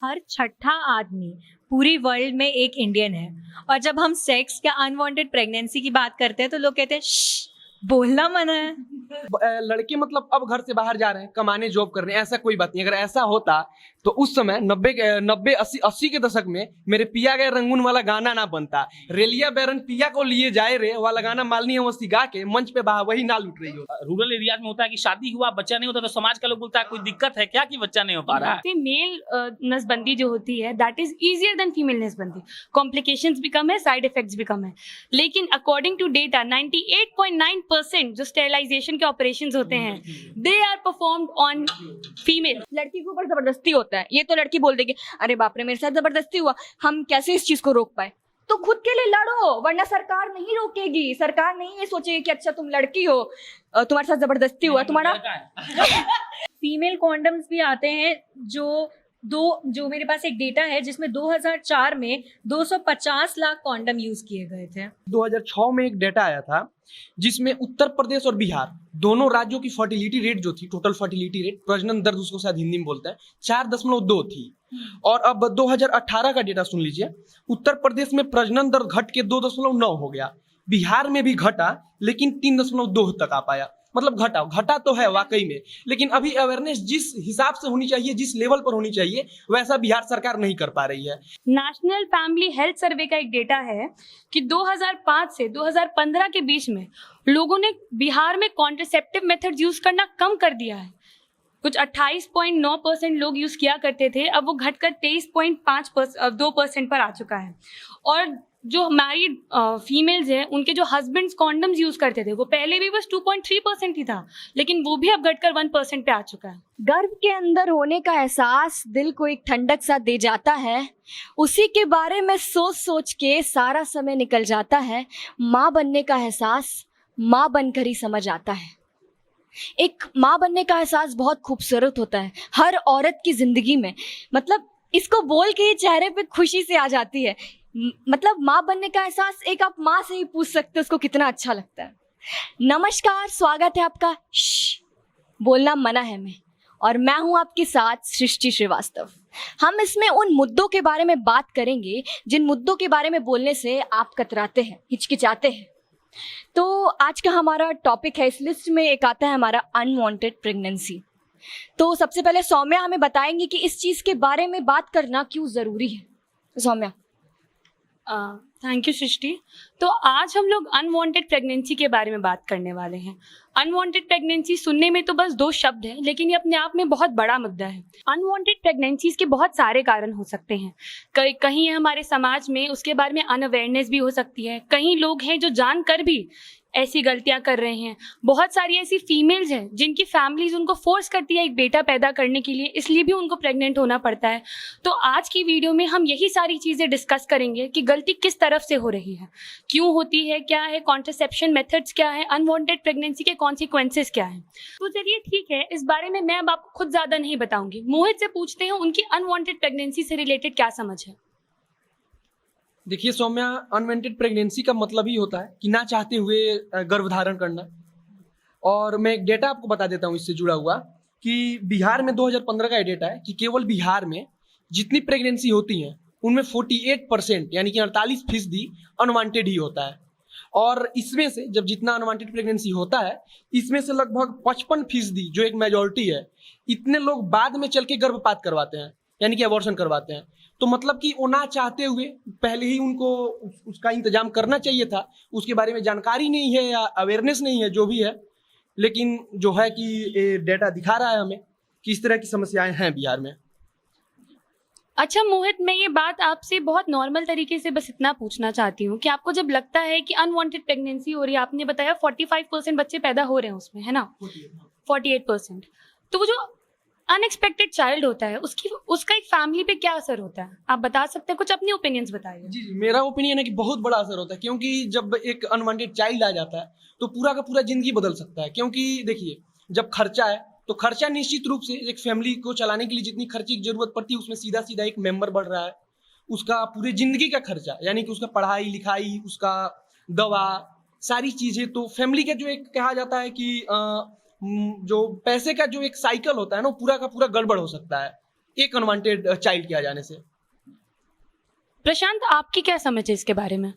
हर छठा आदमी पूरी वर्ल्ड में एक इंडियन है। और जब हम सेक्स या अनवांटेड प्रेगनेंसी की बात करते हैं तो लोग कहते हैं श्श, बोलना मना है। लड़के मतलब अब घर से बाहर जा रहे हैं कमाने, जॉब कर रहे हैं, ऐसा कोई बात नहीं। अगर ऐसा होता तो उस समय 90 के दशक में मेरे पिया गए रंगून वाला गाना ना बनता। रेलिया बैरन पिया को लिए जाए रे वाला गाना मालनी अवस्थी गा के मंच पे वही ना लुट रही हो। रूरल एरियाज में होता है कि शादी हुआ बच्चा नहीं होता तो समाज का लोग बोलता है कोई दिक्कत है क्या कि बच्चा नहीं हो पा रहा है। मेल नसबंदी जो होती है that is easier than female नसबंदी। कॉम्प्लिकेशंस भी कम है, साइड इफेक्ट्स भी कम है। लेकिन अकॉर्डिंग टू डेटा 98.9% जो स्टेरिलाइजेशन के ऑपरेशंस होते हैं they are performed on female. लड़की के ऊपर जबरदस्ती होता है, ये तो लड़की बोल देगी अरे बाप रे मेरे साथ जबरदस्ती हुआ, हम कैसे इस चीज को रोक पाए। तो खुद के लिए लड़ो, वरना सरकार नहीं रोकेगी। सरकार नहीं ये सोचेगी कि अच्छा तुम लड़की हो, तुम्हारे साथ जबरदस्ती हुआ तुम्हारा। फीमेल कॉन्डम्स भी आते हैं जो मेरे पास एक डेटा है जिसमें 2004 में 250 लाख कॉन्डम यूज किए गए थे। 2006 में एक डेटा आया था जिसमें उत्तर प्रदेश और बिहार दोनों राज्यों की फर्टिलिटी रेट जो थी, टोटल फर्टिलिटी रेट, प्रजनन दर उसको शायद हिंदी में बोलते हैं, 4.2 थी। और अब 2018 का डेटा सुन लीजिए, उत्तर प्रदेश में प्रजनन दर घट के 2.9 हो गया, बिहार में भी घटा लेकिन 3.2 तक आ पाया। मतलब घटा तो है वाकई में, लेकिन अभी अवेयरनेस जिस हिसाब से होनी चाहिए, जिस लेवल पर होनी चाहिए, वैसा बिहार सरकार नहीं कर पा रही है। नेशनल फैमिली हेल्थ सर्वे का एक डेटा है कि 2005 से 2015 के बीच में लोगों ने बिहार में कॉन्ट्रासेप्टिव मेथड्स यूज करना कम कर दिया है। कुछ 28.9% लोग यूज किया करते थे, अब वो घटकर 23.2% पर आ चुका है। और जो मैरिड फीमेल्स हैं उनके जो हस्बैंड्स कॉन्डम्स यूज करते थे वो पहले भी बस 2.3% ही था, लेकिन वो भी अब घटकर 1% पे आ चुका है। गर्भ के अंदर होने का एहसास दिल को एक ठंडक सा दे जाता है, उसी के बारे में सोच सोच के सारा समय निकल जाता है। माँ बनने का एहसास माँ बनकर ही समझ आता है। एक माँ बनने का एहसास बहुत खूबसूरत होता है हर औरत की जिंदगी में। मतलब इसको बोल के ही चेहरे पे खुशी से आ जाती है। मतलब माँ बनने का एहसास एक आप माँ से ही पूछ सकते हो उसको कितना अच्छा लगता है। नमस्कार, स्वागत है आपका बोलना मना है में, और मैं हूं आपके साथ सृष्टि श्रीवास्तव। हम इसमें उन मुद्दों के बारे में बात करेंगे जिन मुद्दों के बारे में बोलने से आप कतराते हैं, हिचकिचाते हैं। तो आज का हमारा टॉपिक है, इस लिस्ट में एक आता है हमारा अनवांटेड प्रेगनेंसी। तो सबसे पहले सौम्या हमें बताएंगी कि इस चीज के बारे में बात करना क्यों जरूरी है। तो सौम्या। थैंक यू सृष्टि। तो आज हम लोग अनवांटेड प्रेगनेंसी के बारे में बात करने वाले हैं। अनवांटेड प्रेगनेंसी सुनने में तो बस 2 शब्द हैं, लेकिन ये अपने आप में बहुत बड़ा मुद्दा है। अनवांटेड प्रेगनेंसीज के बहुत सारे कारण हो सकते हैं। कहीं हमारे समाज में उसके बारे में अनअवेयरनेस भी हो सकती है। कहीं लोग हैं जो जानकर भी ऐसी गलतियां कर रहे हैं। बहुत सारी ऐसी फीमेल्स हैं जिनकी फैमिलीज उनको फोर्स करती है एक बेटा पैदा करने के लिए, इसलिए भी उनको प्रेग्नेंट होना पड़ता है। तो आज की वीडियो में हम यही सारी चीज़ें डिस्कस करेंगे कि गलती किस तरफ से हो रही है, क्यों होती है, क्या है कॉन्ट्रासेप्शन मेथड्स, क्या है अनवांटेड प्रेगनेंसी के कॉन्सिक्वेंसेस क्या है। तो चलिए ठीक है, इस बारे में मैं अब आपको खुद ज़्यादा नहीं बताऊंगी। मोहित से पूछते हैं उनकी अनवांटेड प्रेगनेंसी से रिलेटेड क्या समझ है। देखिए सौम्या, अनवांटेड प्रेगनेंसी का मतलब ही होता है कि ना चाहते हुए गर्भधारण करना। और मैं एक डेटा आपको बता देता हूँ इससे जुड़ा हुआ कि बिहार में 2015 का डेटा है कि केवल बिहार में जितनी प्रेगनेंसी होती हैं उनमें 48% यानी कि 48% अनवांटेड ही होता है। और इसमें से जब जितना अनवांटेड प्रेगनेंसी होता है, इसमें से लगभग 55% जो एक मेजॉरिटी है, इतने लोग बाद में चल के गर्भपात करवाते हैं, यानी कि अबॉर्शन करवाते हैं। तो मतलब कि वो ना चाहते हुए पहले ही उनको उसका इंतजाम करना चाहिए था। उसके बारे में जानकारी नहीं है या अवेयरनेस नहीं है, जो भी है, लेकिन जो है कि ये डेटा दिखा रहा है हमें कि इस तरह की समस्याएं हैं बिहार में। अच्छा मोहित, मैं ये बात आपसे बहुत नॉर्मल तरीके से बस इतना पूछना चाहती हूँ कि आपको जब लगता है कि अनवांटेड प्रेगनेंसी हो रही है, आपने बताया 45% बच्चे पैदा हो रहे हैं उसमें, है ना, 48%, तो वो जो अनएक्सपेक्टेड चाइल्ड होता है उसका एक फैमिली पे क्या असर होता है, आप बता सकते हैं? कुछ अपनी ओपिनियंस बताइए। जी, मेरा ओपिनियन है कि बहुत बड़ा असर होता है, क्योंकि जब एक अनवांटेड चाइल्ड आ जाता है तो पूरा का पूरा जिंदगी बदल सकता है। क्योंकि देखिए, जब खर्चा है तो खर्चा निश्चित रूप से एक फैमिली को चलाने के लिए जितनी खर्चे की जरूरत पड़ती है उसमें सीधा सीधा एक मेंबर बढ़ रहा है। उसका पूरे जिंदगी का खर्चा, यानी कि उसका पढ़ाई लिखाई, उसका दवा, सारी चीजें, तो फैमिली का जो एक कहा जाता है कि जो पैसे का जो एक साइकिल होता है ना, पूरा का पूरा गड़बड़ हो सकता है। एक अनवांटेड चाइल्ड के आ जाने से। प्रशांत, आपकी क्या समझ है इसके बारे में?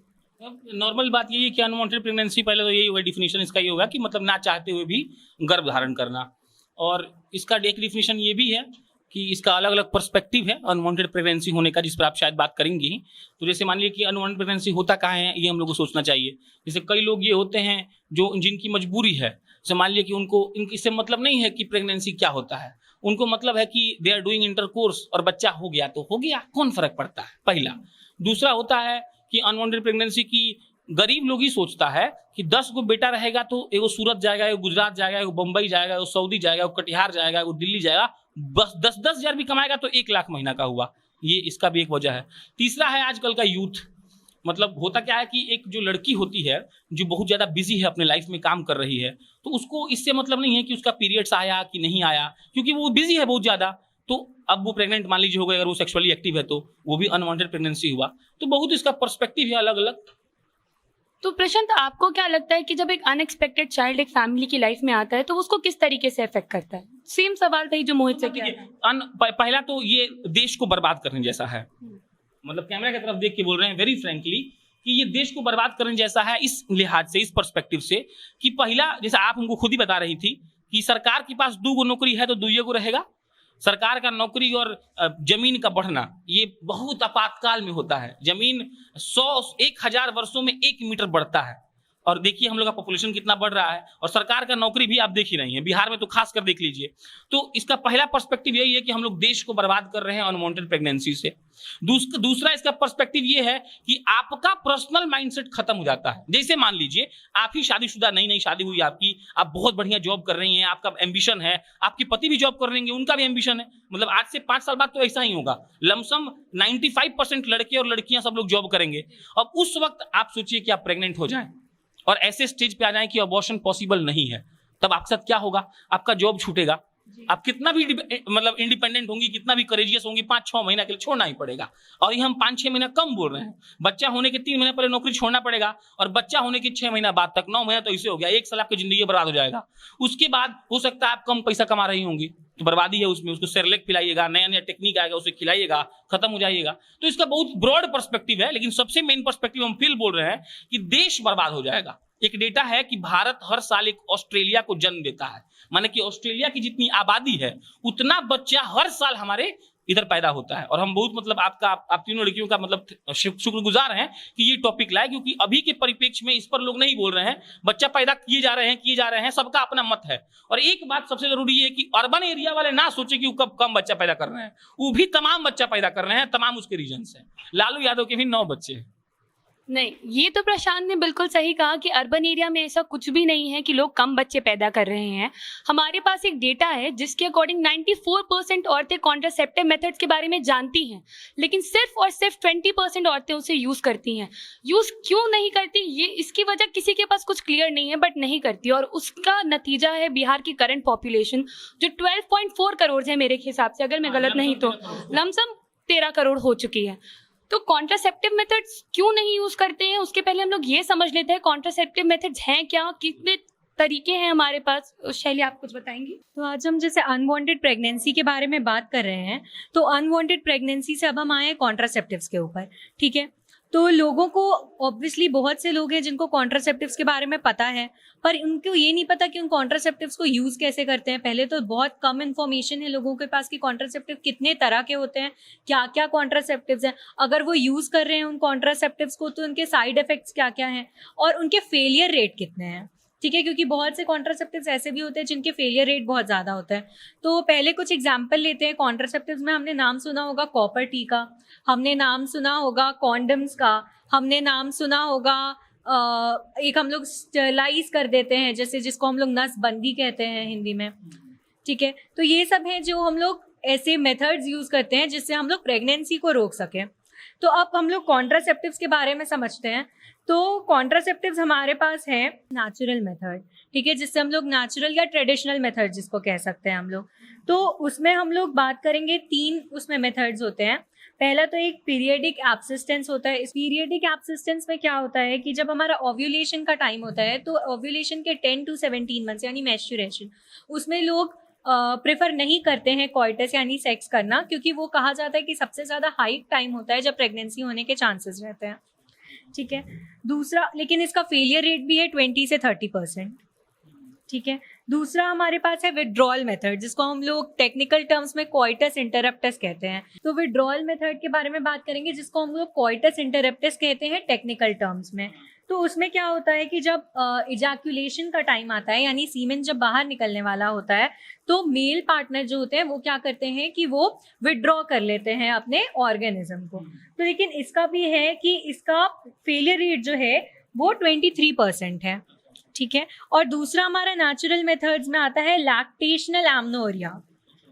नॉर्मल बात यही है कि अनवांटेड प्रेगनेंसी पहले तो यही होगा, डिफिनेशन इसका ये होगा कि मतलब ना चाहते हुए भी गर्भ धारण करना। और इसका एक डिफिनेशन ये भी है कि इसका अलग अलग पर्सपेक्टिव है अनवांटेड प्रेगनेंसी होने का, जिस पर आप शायद बात करेंगे ही। तो जैसे मान लीजिए कि अनवांटेड प्रेगनेंसी होता कहाँ है, ये हम लोग को सोचना चाहिए। जैसे कई लोग ये होते हैं जो जिनकी मजबूरी है, जैसे मान लीजिए कि उनको इससे मतलब नहीं है कि प्रेगनेंसी क्या होता है, उनको मतलब है कि दे आर डूइंग इंटरकोर्स और बच्चा हो गया तो हो गया, कौन फर्क पड़ता है, पहला। दूसरा होता है कि अनवांटेड प्रेगनेंसी की गरीब लोग ही सोचता है कि 10 को बेटा रहेगा तो एगो सूरत जाएगा, एगो गुजरात जाएगा, एगो बम्बई जाएगा, एगो सऊदी जाएगा, एगो कटिहार जाएगा, एगो दिल्ली जाएगा, बस 10-10 हजार भी कमाएगा तो 1 लाख महीना का हुआ। ये इसका भी एक वजह है। तीसरा है आजकल का यूथ, मतलब होता क्या है कि एक जो लड़की होती है जो बहुत ज़्यादा बिजी है अपने लाइफ में, काम कर रही है, तो उसको इससे मतलब नहीं है कि उसका पीरियड्स आया कि नहीं आया, क्योंकि वो बिजी है बहुत ज़्यादा। तो अब वो प्रेग्नेंट मान लीजिए हो गई, अगर वो सेक्सुअली एक्टिव है तो वो भी अनवांटेड प्रेगनेंसी हुआ। तो बहुत इसका पर्सपेक्टिव है अलग अलग। तो प्रशांत, आपको क्या लगता है कि जब एक अनएक्सपेक्टेड चाइल्ड एक फैमिली की लाइफ में आता है तो उसको किस तरीके से अफेक्ट करता है? सेम सवाल था जो मोहित से किया था। पहला तो ये देश को बर्बाद करने जैसा है, मतलब कैमरा की तरफ देख के बोल रहे हैं वेरी फ्रेंकली कि ये देश को बर्बाद करने जैसा है, इस लिहाज से, इस पर्सपेक्टिव से कि पहला, जैसे आप हमको खुद ही बता रही थी कि सरकार के पास 2 नौकरी है तो 2 रहेगा। सरकार का नौकरी और जमीन का बढ़ना ये बहुत आपातकाल में होता है। जमीन 100-1000 वर्षों में 1 मीटर बढ़ता है, और देखिए हम लोग का पॉपुलेशन कितना बढ़ रहा है, और सरकार का नौकरी भी आप देख ही रही हैं, बिहार में तो खास कर देख लीजिए। तो इसका पहला पर्सपेक्टिव यही है कि हम लोग देश को बर्बाद कर रहे हैं अनवांटेड प्रेगनेंसी से। दूसरा इसका पर्सपेक्टिव ये है कि आपका पर्सनल माइंडसेट खत्म हो जाता है। जैसे मान लीजिए आप ही शादीशुदा, नई शादी हुई आपकी, आप बहुत बढ़िया जॉब कर रही हैं, आपका एम्बिशन है, आपके पति भी जॉब कर रहे हैं, उनका भी एम्बिशन है, मतलब आज से 5 साल बाद तो ऐसा ही होगा, लमसम 95% लड़के और लड़कियां सब लोग जॉब करेंगे। अब उस वक्त आप सोचिए कि आप प्रेग्नेंट हो जाएं और ऐसे स्टेज पे आ जाए कि अबॉर्शन पॉसिबल नहीं है, तब आपके साथ क्या होगा? आपका जॉब छूटेगा, आप कितना भी मतलब इंडिपेंडेंट होंगी, कितना भी करेजियस होंगी, 5-6 महीना के लिए छोड़ना ही पड़ेगा। और ये हम 5-6 महीना कम बोल रहे हैं, बच्चा होने के 3 महीने पहले नौकरी छोड़ना पड़ेगा, और बच्चा होने के 6 महीना बाद तक, 9 महीना तो इसे हो गया, 1 साल आपकी जिंदगी बर्बाद हो जाएगा। उसके बाद हो सकता है आप कम पैसा कमा रही होंगी, तो बर्बादी है उसमें, उसको सेरेलैक पिलाइएगा, नया नया टेक्निक आएगा उसे खिलाइएगा, खत्म हो जाइएगा। तो इसका बहुत ब्रॉड पर्सपेक्टिव है, लेकिन सबसे मेन पर्सपेक्टिव हम फिर बोल रहे हैं कि देश बर्बाद हो जाएगा। एक डेटा है कि भारत हर साल एक ऑस्ट्रेलिया को जन्म देता है, माने कि ऑस्ट्रेलिया की जितनी आबादी है उतना बच्चा हर साल हमारे इधर पैदा होता है। और हम बहुत मतलब आप तीनों लड़कियों का मतलब शुक्रगुजार हैं कि ये टॉपिक लाए, क्योंकि अभी के परिप्रेक्ष्य में इस पर लोग नहीं बोल रहे हैं। बच्चा पैदा किए जा रहे हैं, सबका अपना मत है। और एक बात सबसे जरूरी है कि अर्बन एरिया वाले ना सोचे कि वो कब कम बच्चा पैदा कर रहे हैं, वो भी तमाम बच्चा पैदा कर रहे हैं, तमाम उसके रीजन है। लालू यादव के भी 9 बच्चे हैं। नहीं, ये तो प्रशांत ने बिल्कुल सही कहा कि अर्बन एरिया में ऐसा कुछ भी नहीं है कि लोग कम बच्चे पैदा कर रहे हैं। हमारे पास एक डेटा है जिसके अकॉर्डिंग 94% औरतें कॉन्ट्रासेप्टिव मेथड्स के बारे में जानती हैं, लेकिन सिर्फ और सिर्फ 20% औरतें उसे यूज़ करती हैं। यूज़ क्यों नहीं करती, ये इसकी वजह किसी के पास कुछ क्लियर नहीं है, बट नहीं करती। और उसका नतीजा है बिहार की करंट पॉपुलेशन जो 12.4 करोड़ है मेरे हिसाब से, अगर मैं गलत नहीं तो लमसम 13 करोड़ हो चुकी है। तो कॉन्ट्रासेप्टिव मेथड्स क्यों नहीं यूज करते हैं, उसके पहले हम लोग ये समझ लेते हैं कॉन्ट्रासेप्टिव मेथड्स हैं क्या, कितने तरीके हैं हमारे पास। शैली, आप कुछ बताएंगी? तो आज हम जैसे अनवांटेड प्रेगनेंसी के बारे में बात कर रहे हैं, तो अनवांटेड प्रेगनेंसी से अब हम आए कॉन्ट्रासेप्टिव्स के ऊपर, ठीक है। तो लोगों को ऑब्वियसली बहुत से लोग हैं जिनको कॉन्ट्रासेप्टिव्स के बारे में पता है, पर उनको ये नहीं पता कि उन कॉन्ट्रासेप्टिव्स को यूज़ कैसे करते हैं। पहले तो बहुत कम इन्फॉर्मेशन है लोगों के पास कि कॉन्ट्रासेप्टिव कितने तरह के होते हैं, क्या क्या कॉन्ट्रासेप्टिव्स हैं, अगर वो यूज़ कर रहे हैं उन कॉन्ट्रासेप्टिव्स को तो उनके साइड इफेक्ट्स क्या क्या हैं और उनके फेलियर रेट कितने हैं, ठीक है। क्योंकि बहुत से कॉन्ट्रासेप्टिव्स ऐसे भी होते हैं जिनके फेलियर रेट बहुत ज़्यादा होता है। तो पहले कुछ एग्जाम्पल लेते हैं कॉन्ट्रासेप्टिव्स में। हमने नाम सुना होगा कॉपर टी का, हमने नाम सुना होगा कॉन्डम्स का, हमने नाम सुना होगा एक हम लोग स्टरलाइज कर देते हैं, जैसे जिसको हम लोग नसबंदी कहते हैं हिंदी में, ठीक है। तो ये सब हैं जो हम लोग ऐसे मेथड्स यूज़ करते हैं जिससे हम लोग प्रेगनेंसी को रोक सकें। तो अब हम लोग कॉन्ट्रासेप्टिव्स के बारे में समझते हैं। तो कॉन्ट्रासेप्टिव्स हमारे पास है नेचुरल मेथड, ठीक है, जिससे हम लोग नेचुरल या ट्रेडिशनल मेथड जिसको कह सकते हैं हम लोग। तो उसमें हम लोग बात करेंगे 3 उसमें मेथड्स होते हैं। पहला तो एक पीरियडिक एब्सिस्टेंस होता है। इस पीरियडिक एब्सिस्टेंस में क्या होता है कि जब हमारा ओव्यूलेशन का टाइम होता है तो ओव्यूलेशन के 10 to 17 मंथ्स यानी मेंस्ट्रुएशन, उसमें लोग प्रेफर नहीं करते हैं कोइटस यानी सेक्स करना, क्योंकि वो कहा जाता है कि सबसे ज़्यादा हाई टाइम होता है जब प्रेगनेंसी होने के चांसेस रहते हैं। ठीक है, दूसरा, लेकिन इसका फेलियर रेट भी है 20 से 30%। ठीक है, दूसरा हमारे पास है विड्रॉल मेथड, जिसको हम लोग टेक्निकल टर्म्स में कोइटस इंटरप्टस कहते हैं। तो विड्रॉल मेथड के बारे में बात करेंगे, जिसको हम लोग कोइटस इंटरप्टस कहते हैं टेक्निकल टर्म्स में। तो उसमें क्या होता है कि जब इजैक्यूलेशन का टाइम आता है, यानी सीमेन जब बाहर निकलने वाला होता है, तो मेल पार्टनर जो होते हैं वो क्या करते हैं कि वो विड्रॉ कर लेते हैं अपने ऑर्गेनिज्म को। तो लेकिन इसका भी है कि इसका फेलियर रेट जो है वो 23% है। ठीक है, और दूसरा हमारा नेचुरल मेथड्स में आता है लैक्टेशनल एमनोरिया।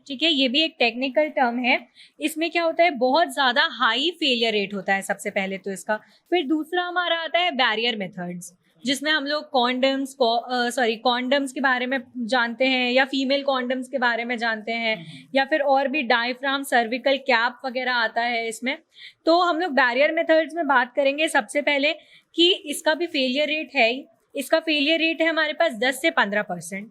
ठीक है, ये भी एक टेक्निकल टर्म है। इसमें क्या होता है, बहुत ज़्यादा हाई फेलियर रेट होता है सबसे पहले तो इसका। फिर दूसरा हमारा आता है बैरियर मेथड्स, जिसमें हम लोग कॉन्डम्स के बारे में जानते हैं, या फीमेल कॉन्डम्स के बारे में जानते हैं, या फिर और भी डायफ्राम, सर्विकल कैप वगैरह आता है इसमें। तो हम लोग बैरियर मेथड्स में बात करेंगे सबसे पहले कि इसका भी फेलियर रेट है ही। इसका फेलियर रेट है हमारे पास 10 से 15%।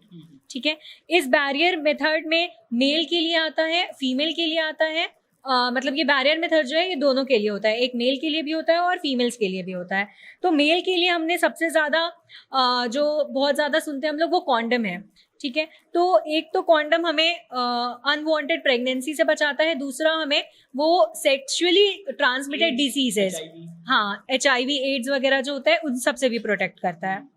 ठीक है, इस बैरियर मेथड में मेल के लिए आता है, फीमेल के लिए आता है। मतलब ये बैरियर मेथड जो है ये दोनों के लिए होता है, एक मेल के लिए भी होता है और फीमेल्स के लिए भी होता है। तो मेल के लिए हमने सबसे ज़्यादा जो बहुत ज़्यादा सुनते हैं हम लोग, वो कॉन्डम है। ठीक है, तो एक तो कॉन्डम हमें अनवांटेड प्रेगनेंसी से बचाता है, दूसरा हमें वो सेक्सुअली ट्रांसमिटेड डिसीजेज, हाँ, HIV एड्स वगैरह जो होता है उन सब से भी प्रोटेक्ट करता है।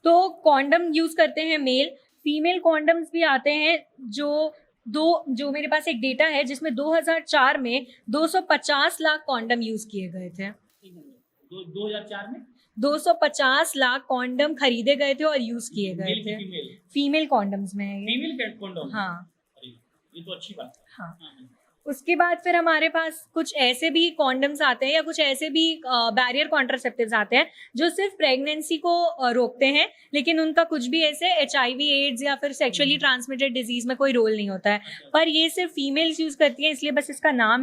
तो कॉन्डम यूज करते हैं मेल। फीमेल कॉन्डम्स भी आते हैं जो मेरे पास एक डेटा है जिसमें 2004 में 250 लाख कॉन्डम यूज किए गए थे। 2004 में 250 लाख कॉन्डम खरीदे गए थे और यूज किए गए थे। फीमेल कॉन्डम्स में है ये। फीमेल कॉन्डम, हाँ, ये तो अच्छी बात है। हाँ। उसके बाद फिर हमारे पास कुछ ऐसे भी कॉन्डम्स आते हैं, या कुछ ऐसे भी बैरियर कॉन्ट्रासेप्टिव्स आते हैं जो सिर्फ प्रेगनेंसी को रोकते हैं, लेकिन उनका कुछ भी ऐसे HIV एड्स या फिर सेक्सुअली ट्रांसमिटेड डिजीज में कोई रोल नहीं होता है। पर ये सिर्फ फीमेल्स यूज करती हैं, इसलिए बस इसका नाम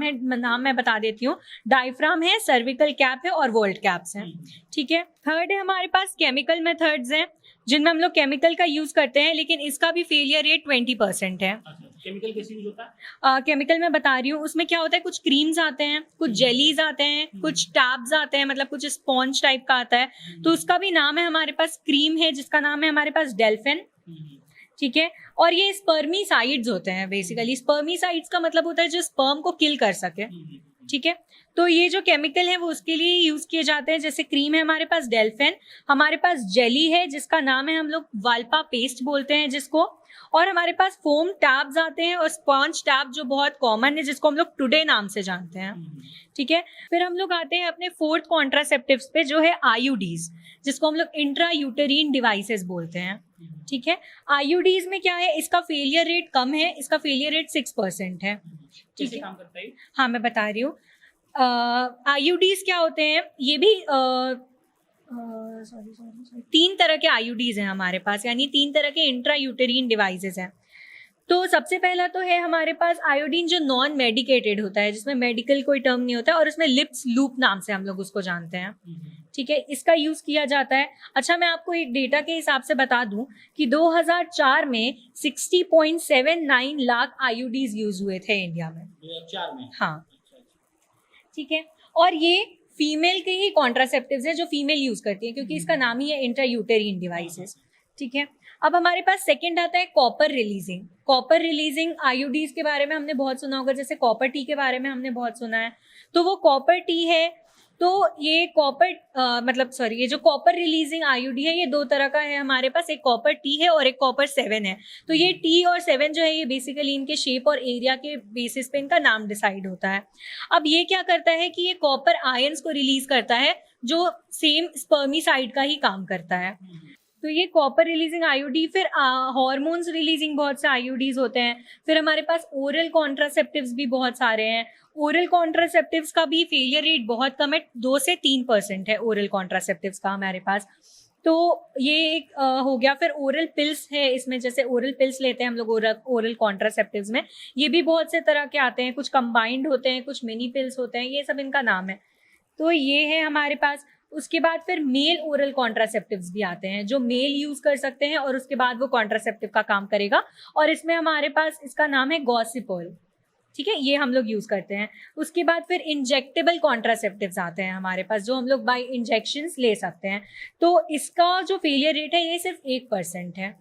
मैं बता देती हूँ। डायफ्राम है, सर्विकल कैप है और वोल्ट कैप्स हैं। ठीक है, थर्ड है हमारे पास केमिकल मेथड्स हैं, जिनमें हम लोग केमिकल का यूज करते हैं, लेकिन इसका भी फेलियर रेट 20% है। केमिकल कैसे यूज होता है? केमिकल मैं बता रही हूँ, उसमें क्या होता है, कुछ क्रीम्स आते हैं, कुछ जेलीज आते हैं, कुछ टैब्स आते हैं, मतलब कुछ स्पॉन्ज टाइप का आता है। तो उसका भी नाम है हमारे पास, क्रीम है जिसका नाम है हमारे पास डेल्फिन। ठीक है, और ये स्पर्मीसाइड्स होते हैं। बेसिकली स्पर्मीसाइड्स का मतलब होता है जो स्पर्म को किल कर सके। ठीक है, तो ये जो केमिकल है वो उसके लिए यूज किए जाते हैं। जैसे क्रीम है हमारे पास डेल्फिन, हमारे पास जेली है जिसका नाम है हम लोग वाल्पा पेस्ट बोलते हैं जिसको, और हमारे पास फोम टैब्स आते हैं और स्पॉन्ज टैब जो बहुत कॉमन है जिसको हम लोग टुडे नाम से जानते हैं। ठीक है, फिर हम लोग आते हैं अपने फोर्थ कॉन्ट्रासेप्टिव्स पे, जो है IUDs, जिसको हम लोग इंट्रा यूटेरिन डिवाइसेस बोलते हैं। ठीक है, IUDs में क्या है, इसका फेलियर रेट कम है, इसका फेलियर रेट 6% है। ठीक है, काम करता है? हाँ, मैं बता रही हूँ। IUDs क्या होते हैं, ये भी सॉरी 3 तरह के IUDs हैं हमारे पास, यानी 3 तरह के इंट्रा यूटेरिन डिवाइसेस हैं। तो सबसे पहला तो है हमारे पास आयोडीन जो नॉन मेडिकेटेड होता है, जिसमें मेडिकल कोई टर्म नहीं होता है, और उसमें लिप्स लूप नाम से हम लोग उसको जानते हैं। ठीक है, इसका यूज किया जाता है। अच्छा, मैं आपको एक डेटा के हिसाब से बता दूं कि 2004 में 60.79 लाख IUDs यूज हुए थे इंडिया में। 2004 में? हाँ, ठीक है, और ये फीमेल के ही कॉन्ट्रासेप्टिव्स हैं जो फीमेल यूज करती है, क्योंकि इसका नाम ही है इंट्रायूटेरिन डिवाइसेस। ठीक है, अब हमारे पास सेकंड आता है copper releasing. Copper releasing IUDs के बारे में हमने बहुत सुना होगा, जैसे कॉपर टी के बारे में हमने बहुत सुना है। तो वो कॉपर टी है, तो ये ये जो कॉपर रिलीजिंग IUD है, ये 2 तरह का है हमारे पास, एक कॉपर टी है और एक कॉपर 7 है। तो ये टी और 7 जो है ये बेसिकली इनके शेप और एरिया के बेसिस पे इनका नाम डिसाइड होता है। अब ये क्या करता है कि ये कॉपर आयंस को रिलीज करता है, जो सेम स्पर्मीसाइड का ही काम करता है। तो ये कॉपर रिलीजिंग IUD। फिर हॉर्मोन्स रिलीजिंग बहुत से IUDs होते हैं। फिर हमारे पास ओरल कॉन्ट्रासेप्टिव्स भी बहुत सारे हैं। ओरल कॉन्ट्रासेप्टिव्स का भी फेलियर रेट बहुत कम है, 2 से 3% है ओरल कॉन्ट्रासेप्टिव्स का हमारे पास। तो ये एक हो गया। फिर ओरल पिल्स है इसमें, जैसे ओरल पिल्स लेते हैं हम लोग ओरल कॉन्ट्रासेप्टिव्स में, ये भी बहुत से तरह के आते हैं, कुछ कंबाइंड होते हैं, कुछ मिनी पिल्स होते हैं, ये सब इनका नाम है। तो ये है हमारे पास। उसके बाद फिर मेल ओरल कॉन्ट्रासेप्टिव्स भी आते हैं जो मेल यूज कर सकते हैं और उसके बाद वो कॉन्ट्रासेप्टिव का काम करेगा, और इसमें हमारे पास इसका नाम है गॉसिपर्ल, ठीक है, ये हम लोग यूज करते हैं। उसके बाद फिर इंजेक्टेबल कॉन्ट्रासेप्टिव्स आते हैं हमारे पास जो हम लोग बाय इंजेक्शंस ले सकते हैं। तो इसका जो फेलियर रेट है ये सिर्फ 1% है,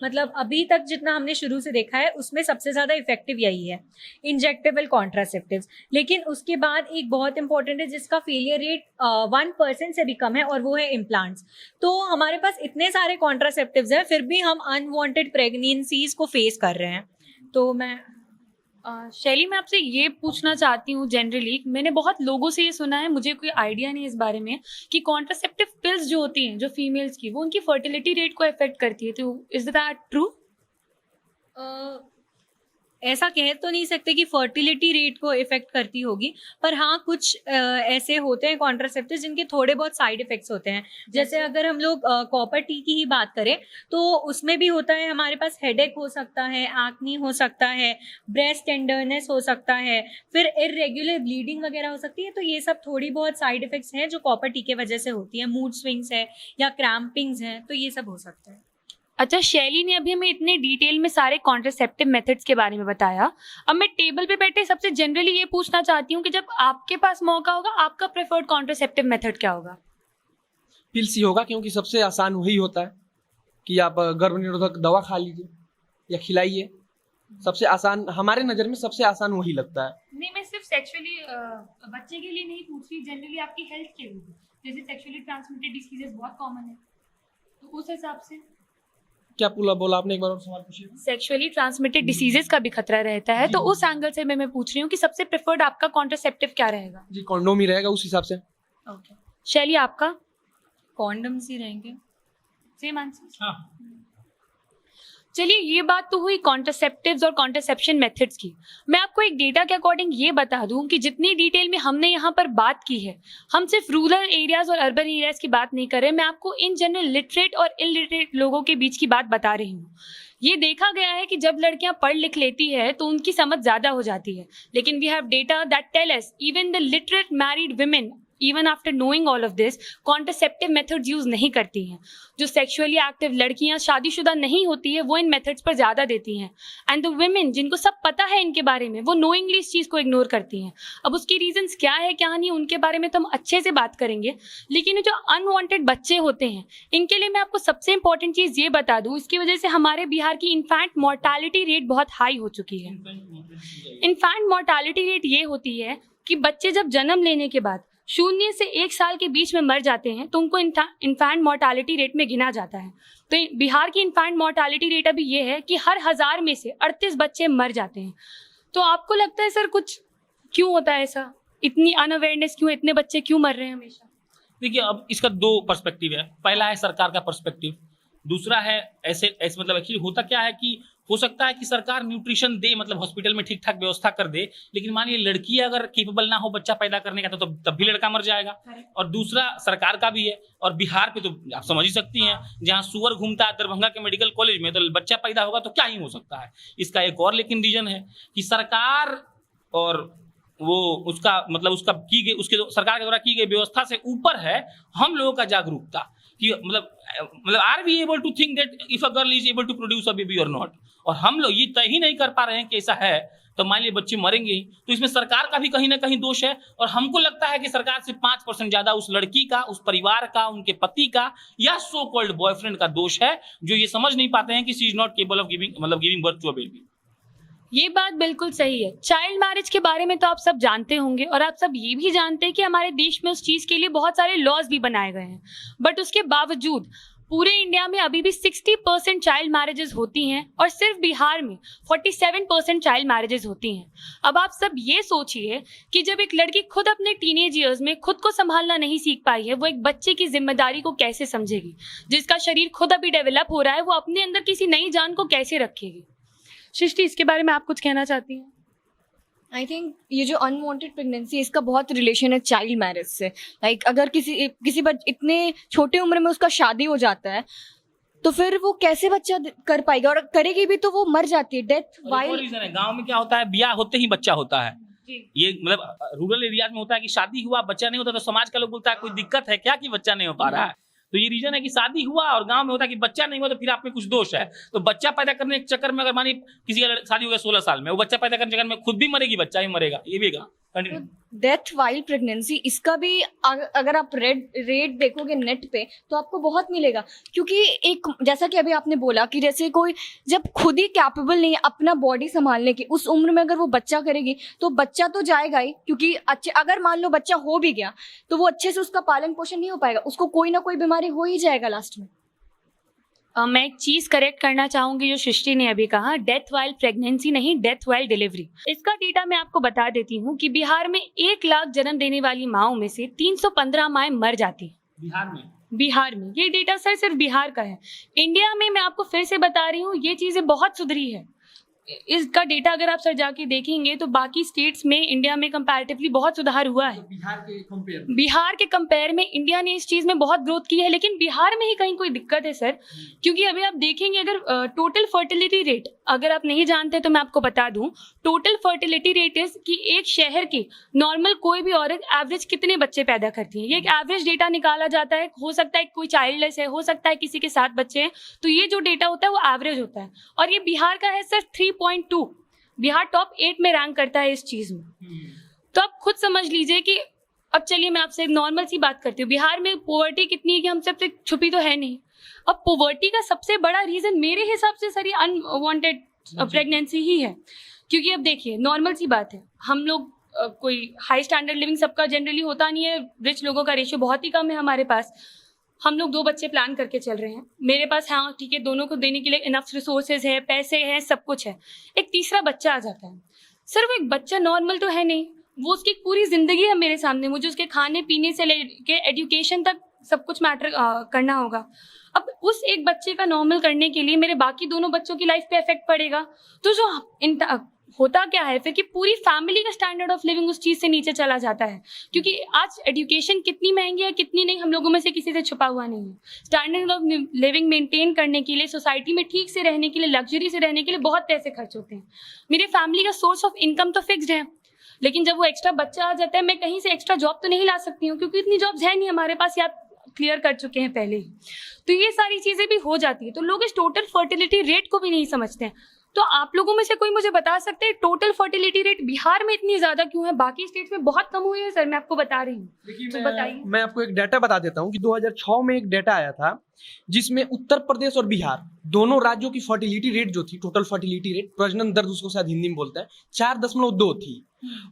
मतलब अभी तक जितना हमने शुरू से देखा है उसमें सबसे ज़्यादा इफेक्टिव यही है इंजेक्टेबल कॉन्ट्रासेप्टिव्स। लेकिन उसके बाद एक बहुत इंपॉर्टेंट है जिसका फेलियर रेट 1% से भी कम है, और वो है इम्प्लांट्स। तो हमारे पास इतने सारे कॉन्ट्रासेप्टिव्स हैं फिर भी हम अनवांटेड प्रेगनेंसीज को फेस कर रहे हैं। तो मैं शैली, मैं आपसे ये पूछना चाहती हूँ, जनरली मैंने बहुत लोगों से ये सुना है, मुझे कोई आइडिया नहीं इस बारे में, कि कॉन्ट्रासेप्टिव पिल्स जो होती हैं जो फीमेल्स की, वो उनकी फर्टिलिटी रेट को अफेक्ट करती है, तो इज दैट ट्रू? ऐसा कह तो नहीं सकते कि फर्टिलिटी रेट को इफेक्ट करती होगी, पर हाँ कुछ ऐसे होते हैं कॉन्ट्रासेप्टिव जिनके थोड़े बहुत साइड इफेक्ट्स होते हैं। जैसे अगर हम लोग कॉपर टी की ही बात करें तो उसमें भी होता है हमारे पास हेडेक हो सकता है, एक्नी हो सकता है, ब्रेस्ट टेंडरनेस हो सकता है, फिर इररेगुलर ब्लीडिंग वगैरह हो सकती है। तो ये सब थोड़ी बहुत साइड इफेक्ट्स हैं जो कॉपर टी के वजह से होती है, मूड स्विंग्स है या क्रैम्पिंग्स हैं, तो ये सब हो सकता है। अच्छा, शैली ने अभी हमें इतने डिटेल में सारे कॉन्ट्रासेप्टिव मेथड्स के बारे में बताया। अब मैं टेबल पे बैठे सबसे जनरली ये पूछना चाहती हूँ कि जब आपके पास मौका होगा, आपका प्रेफर्ड कॉन्ट्रासेप्टिव मेथड क्या होगा? पिल्स ही होगा, क्योंकि सबसे आसान वही होता है कि आप गर्भ निरोधक दवा खा लीजिए या खिलाइए। सबसे आसान हमारे नज़र में सबसे आसान वही लगता है। नहीं, मैं सिर्फ सेक्सुअली बच्चे के लिए नहीं पूछ रही, जनरली आपकी हेल्थ के लिए, जैसे सेक्सुअली ट्रांसमिटेड डिसीजेस बहुत कॉमन है, तो उस हिसाब से। क्या बोला आपने, एक बार और सवाल पूछिए। सेक्सुअली ट्रांसमिटेड डिसीजेस का भी खतरा रहता है, तो उस एंगल से मैं पूछ रही हूँ कि सबसे प्रेफर्ड आपका कॉन्ट्रासेप्टिव क्या रहेगा? जी, कॉन्डोम ही रहेगा उस हिसाब से। ओके, शैली आपका? कॉन्डम्स ही रहेंगे। Same answer. हाँ। चलिए, ये बात तो हुई कॉन्ट्रासेप्टिव्स और कॉन्ट्रासेप्शन मेथड्स की। मैं आपको एक डेटा के अकॉर्डिंग ये बता दूं कि जितनी डिटेल में हमने यहाँ पर बात की है, हम सिर्फ रूरल एरियाज और अर्बन एरियाज की बात नहीं कर रहे, मैं आपको इन जनरल लिटरेट और इलिटरेट लोगों के बीच की बात बता रही हूँ। ये देखा गया है कि जब लड़कियां पढ़ लिख लेती है तो उनकी समझ ज़्यादा हो जाती है, लेकिन we have data that tell us even the literate married women even after knowing all of this contraceptive methods use नहीं करती हैं। जो सेक्सुअली एक्टिव लड़कियां शादीशुदा नहीं होती है वो इन मेथड्स पर ज़्यादा देती हैं, एंड द वुमेन जिनको सब पता है इनके बारे में वो नोइंगली इस चीज़ को इग्नोर करती हैं। अब उसकी रीजंस क्या है क्या नहीं उनके बारे में तो हम अच्छे से बात करेंगे, लेकिन जो अनवांटेड बच्चे होते हैं इनके लिए मैं आपको सबसे इंपॉर्टेंट चीज़ ये बता दूँ, इसकी वजह से हमारे बिहार की इन्फैंट मोर्टालिटी रेट बहुत हाई हो चुकी है। इन्फैंट मोर्टालिटी रेट ये होती है कि बच्चे जब जन्म लेने के बाद 0 से 1 साल के बीच में मर जाते हैं तो उनको इन्फैंट मोर्टालिटी रेट में गिना जाता है। तो बिहार की इन्फैंट मोर्टालिटी रेट अभी ये है कि हर 1000 में से 38 बच्चे मर जाते हैं। तो आपको लगता है सर कुछ क्यों होता है ऐसा, इतनी अनअवेयरनेस क्यों, इतने बच्चे क्यों मर रहे हैं हमेशा? देखिए, अब इसका 2 पर्सपेक्टिव है। पहला है सरकार का पर्सपेक्टिव, दूसरा है ऐसे मतलब एक्चुअली होता क्या है कि हो सकता है कि सरकार न्यूट्रिशन दे, मतलब हॉस्पिटल में ठीक ठाक व्यवस्था कर दे, लेकिन मान लीजिए लड़की अगर केपेबल ना हो बच्चा पैदा करने का तो तब भी लड़का मर जाएगा। और दूसरा सरकार का भी है, और बिहार पे तो आप समझ ही सकती हैं, जहाँ सुअर घूमता है दरभंगा के मेडिकल कॉलेज में, तो बच्चा पैदा होगा तो क्या ही हो सकता है। इसका एक और लेकिन रीजन है कि सरकार और वो उसका मतलब उसका की गई उसके सरकार के द्वारा की गई व्यवस्था से ऊपर है हम लोगों का जागरूकता कि मतलब are we able to think that if a girl is able to produce a baby और नॉट, और हम लोग ये तय ही नहीं कर पा रहे हैं कि ऐसा है तो मान लीजिए बच्चे मरेंगे ही। तो इसमें सरकार का भी कहीं ना कहीं दोष है, और हमको लगता है कि सरकार से 5% ज्यादा उस लड़की का, उस परिवार का, उनके पति का या सो कॉल्ड बॉयफ्रेंड का दोष है, जो ये समझ नहीं पाते हैं कि she is not capable of giving birth to a baby. ये बात बिल्कुल सही है। चाइल्ड मैरिज के बारे में तो आप सब जानते होंगे, और आप सब ये भी जानते हैं कि हमारे देश में उस चीज़ के लिए बहुत सारे लॉज भी बनाए गए हैं, बट उसके बावजूद पूरे इंडिया में अभी भी 60% चाइल्ड मैरिजेस होती हैं, और सिर्फ बिहार में 47% चाइल्ड मैरिजेस होती हैं। अब आप सब ये सोचिए कि जब एक लड़की खुद अपने टीनेज ईयर्स में खुद को संभालना नहीं सीख पाई है, वो एक बच्चे की जिम्मेदारी को कैसे समझेगी? जिसका शरीर खुद अभी डेवलप हो रहा है, वो अपने अंदर किसी नई जान को कैसे रखेगी? सृष्टि, इसके बारे में आप कुछ कहना चाहती हैं? आई थिंक ये जो अनवांटेड प्रेगनेंसी है इसका बहुत रिलेशन है चाइल्ड मैरिज से। लाइक अगर किसी इतने छोटे उम्र में उसका शादी हो जाता है तो फिर वो कैसे बच्चा कर पाएगा, और करेगी भी तो वो मर जाती है, डेथ वाइल। रीजन है, गांव में क्या होता है, ब्याह होते ही बच्चा होता है, ये मतलब रूरल एरियाज में होता है कि शादी हुआ बच्चा नहीं होता तो समाज का लोग बोलता है कोई दिक्कत है क्या कि बच्चा नहीं हो पा रहा है। तो ये रीजन है कि शादी हुआ और गांव में होता है कि बच्चा नहीं हुआ तो फिर आप में कुछ दोष है। तो बच्चा पैदा करने के चक्कर में अगर मानिए किसी का शादी हो गया 16 साल में, वो बच्चा पैदा करने के चक्कर में खुद भी मरेगी, बच्चा भी मरेगा, ये भी कंटिन्यू। डेथ वाइल प्रेगनेंसी, इसका भी अगर आप रेट देखोगे नेट पे तो आपको बहुत मिलेगा, क्योंकि एक जैसा कि अभी आपने बोला कि जैसे कोई जब खुद ही कैपेबल नहीं है अपना बॉडी संभालने की, उस उम्र में अगर वो बच्चा करेगी तो बच्चा तो जाएगा ही, क्योंकि अच्छे अगर मान लो बच्चा हो भी गया तो वो अच्छे से उसका पालन पोषण नहीं हो पाएगा, उसको कोई ना कोई बीमारी हो ही जाएगा लास्ट में। मैं एक चीज करेक्ट करना चाहूंगी जो सृष्टि ने अभी कहा, डेथ वाइल प्रेगनेंसी नहीं, डेथ वाइल डिलीवरी। इसका डेटा मैं आपको बता देती हूँ कि बिहार में 1 लाख जन्म देने वाली माओं में से 315 माएं मर जाती हैं। बिहार में ये डेटा सर सिर्फ बिहार का है। इंडिया में मैं आपको फिर से बता रही हूँ ये चीजें बहुत सुधरी है। इसका डेटा अगर आप सर जाके देखेंगे तो बाकी स्टेट्स में इंडिया में कंपैरेटिवली बहुत सुधार हुआ है। बिहार के कंपेयर में इंडिया ने इस चीज में बहुत ग्रोथ की है, लेकिन बिहार में ही कहीं कोई दिक्कत है सर, क्योंकि अभी आप देखेंगे अगर टोटल फर्टिलिटी रेट अगर आप नहीं जानते तो मैं आपको बता दूं, टोटल फर्टिलिटी रेट इज कि एक शहर की नॉर्मल कोई भी औरत एवरेज कितने बच्चे पैदा करती है। ये एक एवरेज डेटा निकाला जाता है, हो सकता है कोई चाइल्डलेस है, हो सकता है किसी के 7 बच्चे हैं, तो ये जो डेटा होता है वो एवरेज होता है। और ये बिहार का है सर 3.2, बिहार टॉप 8 में रैंक करता है इस चीज में। तो आप खुद समझ लीजिए कि अब चलिए मैं आपसे एक नॉर्मल सी बात करती हूँ, बिहार में पॉवर्टी कितनी है कि हम सबसे छुपी तो है नहीं। अब पॉवर्टी का सबसे बड़ा रीजन मेरे हिसाब से सर ये अनवांटेड प्रेगनेंसी ही है, क्योंकि अब देखिए नॉर्मल सी बात है, हम लोग कोई हाई स्टैंडर्ड लिविंग सबका जनरली होता नहीं है, रिच लोगों का रेशियो बहुत ही कम है हमारे पास। हम लोग 2 बच्चे प्लान करके चल रहे हैं, मेरे पास हाँ ठीक है दोनों को देने के लिए इनफ रिसोर्सेज है, पैसे हैं, सब कुछ है। एक तीसरा बच्चा आ जाता है सर, वो एक बच्चा नॉर्मल तो है नहीं, वो उसकी पूरी जिंदगी है मेरे सामने, मुझे उसके खाने पीने से लेके एजुकेशन तक सब कुछ मैटर करना होगा। अब उस एक बच्चे का नॉर्मल करने के लिए मेरे बाकी दोनों बच्चों की लाइफ पे इफेक्ट पड़ेगा, तो जो होता क्या है फिर कि पूरी फैमिली का स्टैंडर्ड ऑफ लिविंग उस चीज से नीचे चला जाता है, क्योंकि आज एजुकेशन कितनी महंगी है कितनी नहीं हम लोगों में से किसी से छुपा हुआ नहीं है। स्टैंडर्ड ऑफ लिविंग मेंटेन करने के लिए, सोसाइटी में ठीक से रहने के लिए, लग्जरी से रहने के लिए बहुत पैसे खर्च होते हैं। मेरी फैमिली का सोर्स ऑफ इनकम तो फिक्स्ड है, लेकिन जब वो एक्स्ट्रा बच्चा आ जाता है मैं कहीं से एक्स्ट्रा जॉब तो नहीं ला सकती हूँ, क्योंकि इतनी जॉब्स है नहीं हमारे पास, या क्लियर कर चुके हैं पहले ही। तो ये सारी चीजें भी हो जाती है, तो लोग इस टोटल फर्टिलिटी रेट को भी नहीं समझते हैं। तो आप लोगों में से कोई मुझे बता सकते हैं टोटल फर्टिलिटी रेट बिहार में इतनी ज्यादा क्यों है, बाकी स्टेट्स में बहुत कम हुई है? सर मैं आपको बता रही हूँ, तो बताइए। मैं आपको एक डाटा बता देता हूँ कि 2006 में एक डाटा आया था जिसमें उत्तर प्रदेश और बिहार दोनों राज्यों की फर्टिलिटी रेट जो थी, टोटल फर्टिलिटी रेट, प्रजनन दर उसको शायद हिंदी में बोलते हैं, 4.2 थी।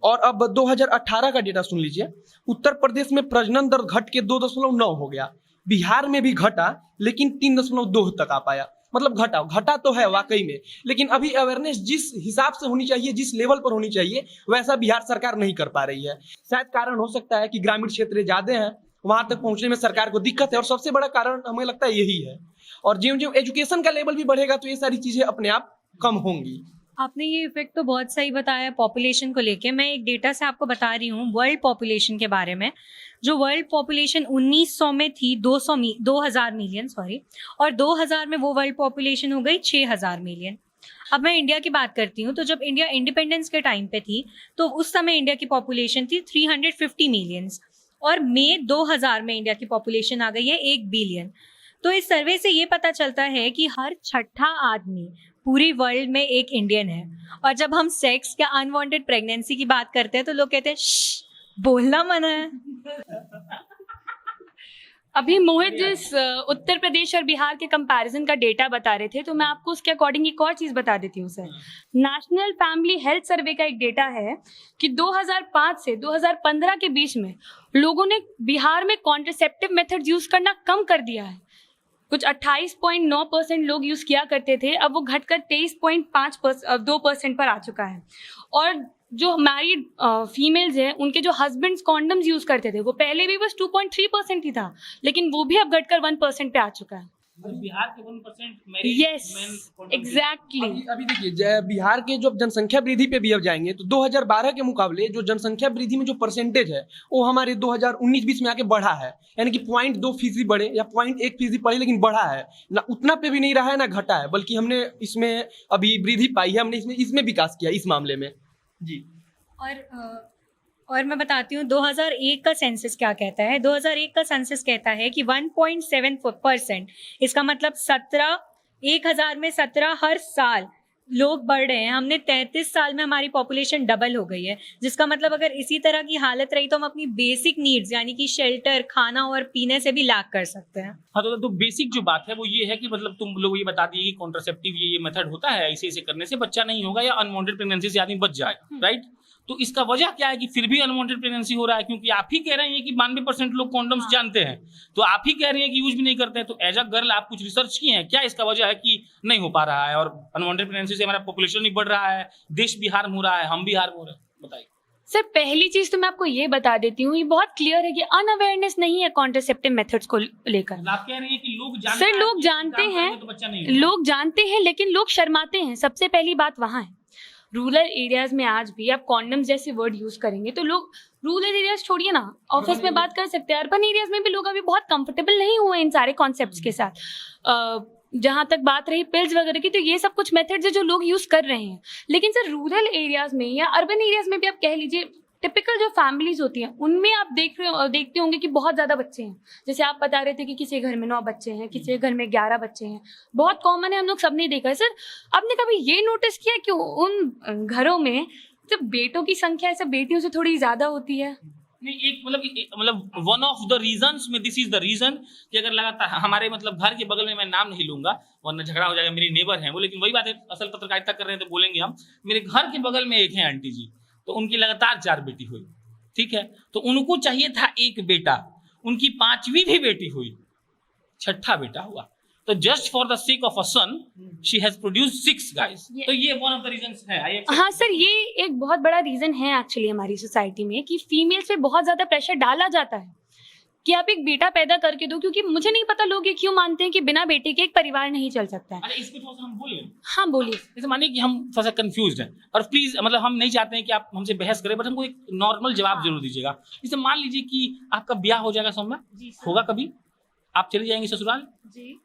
और अब 2018 का डेटा सुन लीजिए, उत्तर प्रदेश में प्रजनन दर घट के 2.9 हो गया, बिहार में भी घटा लेकिन 3.2 तक आ पाया। मतलब घटा तो है वाकई में, लेकिन अभी अवेयरनेस जिस हिसाब से होनी चाहिए, जिस लेवल पर होनी चाहिए, वैसा बिहार सरकार नहीं कर पा रही है। शायद कारण हो सकता है कि ग्रामीण क्षेत्र ज्यादा हैं, वहां तक पहुंचने में सरकार को दिक्कत है, और सबसे बड़ा कारण हमें लगता है यही है। और जो एजुकेशन का लेवल भी बढ़ेगा तो ये सारी चीजें अपने आप कम होंगी। आपने ये इफेक्ट तो बहुत सही बताया पॉपुलेशन को लेके। मैं एक डेटा से आपको बता रही हूँ वर्ल्ड पॉपुलेशन के बारे में। जो वर्ल्ड पॉपुलेशन 1900 में थी 2000 मिलियन और 2000 में वो वर्ल्ड पॉपुलेशन हो गई 6000 मिलियन। अब मैं इंडिया की बात करती हूँ, तो जब इंडिया इंडिपेंडेंस के टाइम पे थी तो उस समय इंडिया की पॉपुलेशन थी 350 मिलियंस, और मई 2000 में इंडिया की पॉपुलेशन आ गई है 1 बिलियन। तो इस सर्वे से ये पता चलता है कि हर 6ठा आदमी पूरी वर्ल्ड में एक इंडियन है। और जब हम सेक्स या अनवांटेड प्रेगनेंसी की बात करते हैं तो लोग कहते हैं बोलना मना है। अभी मोहित जिस उत्तर प्रदेश और बिहार के कंपैरिजन का डेटा बता रहे थे, तो मैं आपको उसके अकॉर्डिंग एक और चीज बता देती हूँ sir. National family health survey का एक डेटा है कि 2005 से 2015 के बीच में लोगों ने बिहार में कॉन्ट्रासेप्टिव मेथड यूज करना कम कर दिया है। कुछ 28.9% लोग यूज किया करते थे, अब वो घटकर 23.2% पर आ चुका है। और जो मैरिड फीमेल्स हैं उनके जो हस्बैंड्स कॉन्डम्स यूज करते थे वो पहले भी बस 2.3% ही था, लेकिन वो भी अब घटकर 1% पे आ चुका है। बिहार के 1% यस एग्जैक्टली। अभी देखिए बिहार के जो जनसंख्या वृद्धि पे भी अब जाएंगे तो 2012 के मुकाबले जो जनसंख्या वृद्धि में जो परसेंटेज है वो हमारे 2019-20 में आके बढ़ा है, यानी कि 0.2% बढ़े या 0.1% बढ़े, लेकिन बढ़ा है ना, उतना पे भी नहीं रहा है ना घटा है, बल्कि हमने इसमें अभी वृद्धि पाई है, हमने इसमें विकास किया इस मामले में जी। और मैं बताती हूँ 2001 का सेंसस क्या कहता है। 2001 का सेंसस कहता है कि 1.7%, इसका मतलब 1000 में 17 हर साल लोग बढ़ रहे हैं। हमने 33 साल में हमारी पॉपुलेशन डबल हो गई है, जिसका मतलब अगर इसी तरह की हालत रही तो हम अपनी बेसिक नीड्स यानी कि शेल्टर, खाना और पीने से भी लैक कर सकते हैं। हाँ, तो बेसिक जो बात है वो ये है कि मतलब तुम लोग ये बता दिए कि कॉन्ट्रासेप्टिव ये मेथड होता है, ऐसे करने से बच्चा नहीं होगा या अनवांटेड प्रेगनेंसी से आदमी बच जाएगा, राइट। तो इसका वजह क्या है कि फिर भी अनवांटेड प्रेगनेंसी हो रहा है? क्योंकि आप ही कह रहे हैं कि 92% लोग कॉन्डम्स जानते हैं, तो आप ही कह रहे हैं कि यूज भी नहीं करते हैं। तो एज अ गर्ल आप कुछ रिसर्च किए हैं क्या? इसका वजह है कि नहीं हो पा रहा है और अनवांटेड प्रेगनेंसी से हमारा पॉपुलेशन नहीं बढ़ रहा है, देश भी हार्म हो रहा है, हम भी हार्म हो रहे हैं? बताइए सर। पहली चीज तो मैं आपको ये बता देती हूँ, ये बहुत क्लियर है कि अनअवेयरनेस नहीं है कॉन्ट्रासेप्टिव मेथड्स को लेकर। आप कह रहे हैं कि लोग जानते सर हैं लोग कि जानते काम हैं, करेंगे तो बच्चा नहीं होगा। लोग जानते हैं लेकिन लोग शर्माते हैं। सबसे पहली बात वहां है। रूरल एरियाज में आज भी आप कॉन्डम्स जैसे वर्ड यूज करेंगे तो लोग, रूरल एरियाज छोड़िए ना, ऑफिस में बात कर सकते हैं, अर्बन एरियाज में भी लोग अभी बहुत कंफर्टेबल नहीं हुए इन सारे कॉन्सेप्ट्स के साथ। जहां तक बात रही पिल्स वगैरह की, तो ये सब कुछ मेथड्स है जो लोग यूज कर रहे हैं। लेकिन सर रूरल एरियाज में या अर्बन एरियाज में भी आप कह लीजिए, टिपिकल जो फैमिलीज होती हैं उनमें आप देखते होंगे कि बहुत ज्यादा बच्चे हैं। जैसे आप बता रहे थे कि किसी घर में 9 बच्चे हैं, किसी घर में 11 बच्चे हैं, बहुत कॉमन है, हम लोग सबने देखा है। सर आपने कभी ये नोटिस किया कि उन घरों में जब बेटों की संख्या ऐसे बेटियों से थोड़ी ज्यादा होती है? नहीं, एक मतलब वन ऑफ द रीजंस में दिस इज द रीजन कि अगर लगातार हमारे मतलब घर के बगल में, मैं नाम नहीं लूंगा वरना झगड़ा हो जाएगा, मेरी नेबर हैं वो, लेकिन वही बात है, असल पत्रकारिता कर रहे हैं तो बोलेंगे हम। मेरे घर के बगल में एक है आंटी जी, तो उनकी लगातार 4 बेटी हुई, ठीक है। तो उनको चाहिए था 1 बेटा, उनकी 5वीं भी बेटी हुई, 6ठा बेटा हुआ। तो just for the sake of a sun she has produced 6 guys. तो ये वन ऑफ द रीजंस है। हाँ सर, ये एक बहुत बड़ा रीजन है एक्चुअली हमारी सोसाइटी में कि फीमेल्स पे बहुत ज्यादा प्रेशर डाला जाता है कि आप एक बेटा पैदा करके दो, क्योंकि मुझे नहीं पता लोग ये क्यों मानते हैं कि बिना बेटे के एक परिवार नहीं चल सकता है। अरे इस पे थोड़ा सा हम बोले। हाँ बोलिए। जैसे मानिए कि हम थोड़ा सा कंफ्यूज्ड हैं और प्लीज मतलब हम नहीं चाहते हैं कि आप हमसे बहस करें, बट हमको एक नॉर्मल जवाब जरूर दीजिएगा। जैसे मान लीजिए कि आपका ब्याह हो जाएगा सौम्या, होगा कभी, आप चले जाएंगे ससुराल जी,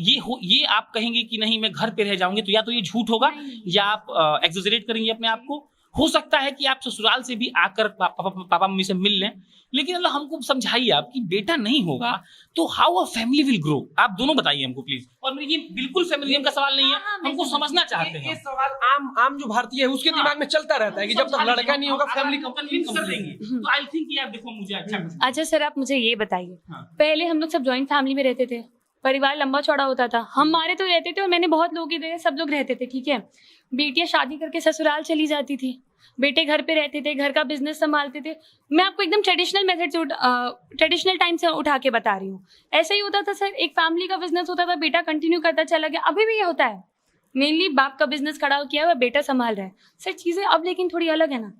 ये आप कहेंगे कि नहीं मैं घर पे रह जाऊंगी, तो या तो ये झूठ होगा या आप एक्सैजरेट करेंगे अपने आप को। हो सकता है कि आप ससुराल से भी आकर पापा मम्मी से मिल लें, लेकिन अल्लाह हमको समझाइए आप कि बेटा नहीं होगा तो how a family will grow. आप दोनों बताइए हमको प्लीज। और ये बिल्कुल फैमिलिज्म का सवाल नहीं है, हमको समझना चाहते हैं। ये सवाल आम जो भारतीय है उसके दिमाग में चलता रहता है कि जब तक लड़का नहीं होगा फैमिली को कन्विंस कर देंगे। तो आई थिंक कि आप देखो मुझे अच्छा सर, आप मुझे ये बताइए, पहले हम लोग सब जॉइंट फैमिली में रहते थे, परिवार लंबा चौड़ा होता था, हमारे तो रहते थे और मैंने बहुत लोग ही सब लोग रहते थे, ठीक है। बेटियां शादी करके ससुराल चली जाती थी, बेटे घर पे रहते थे, घर का बिजनेस संभालते थे। मैं आपको एकदम ट्रेडिशनल मेथड से ट्रेडिशनल टाइम से उठा के बता रही हूँ। ऐसा ही होता था सर, एक फैमिली का बिजनेस होता था, बेटा कंटिन्यू करता चला गया। अभी भी ये होता है, मेनली बाप का बिजनेस खड़ा किया हुआ, बेटा संभाल रहा है। सर चीजें अब लेकिन थोड़ी अलग है ना।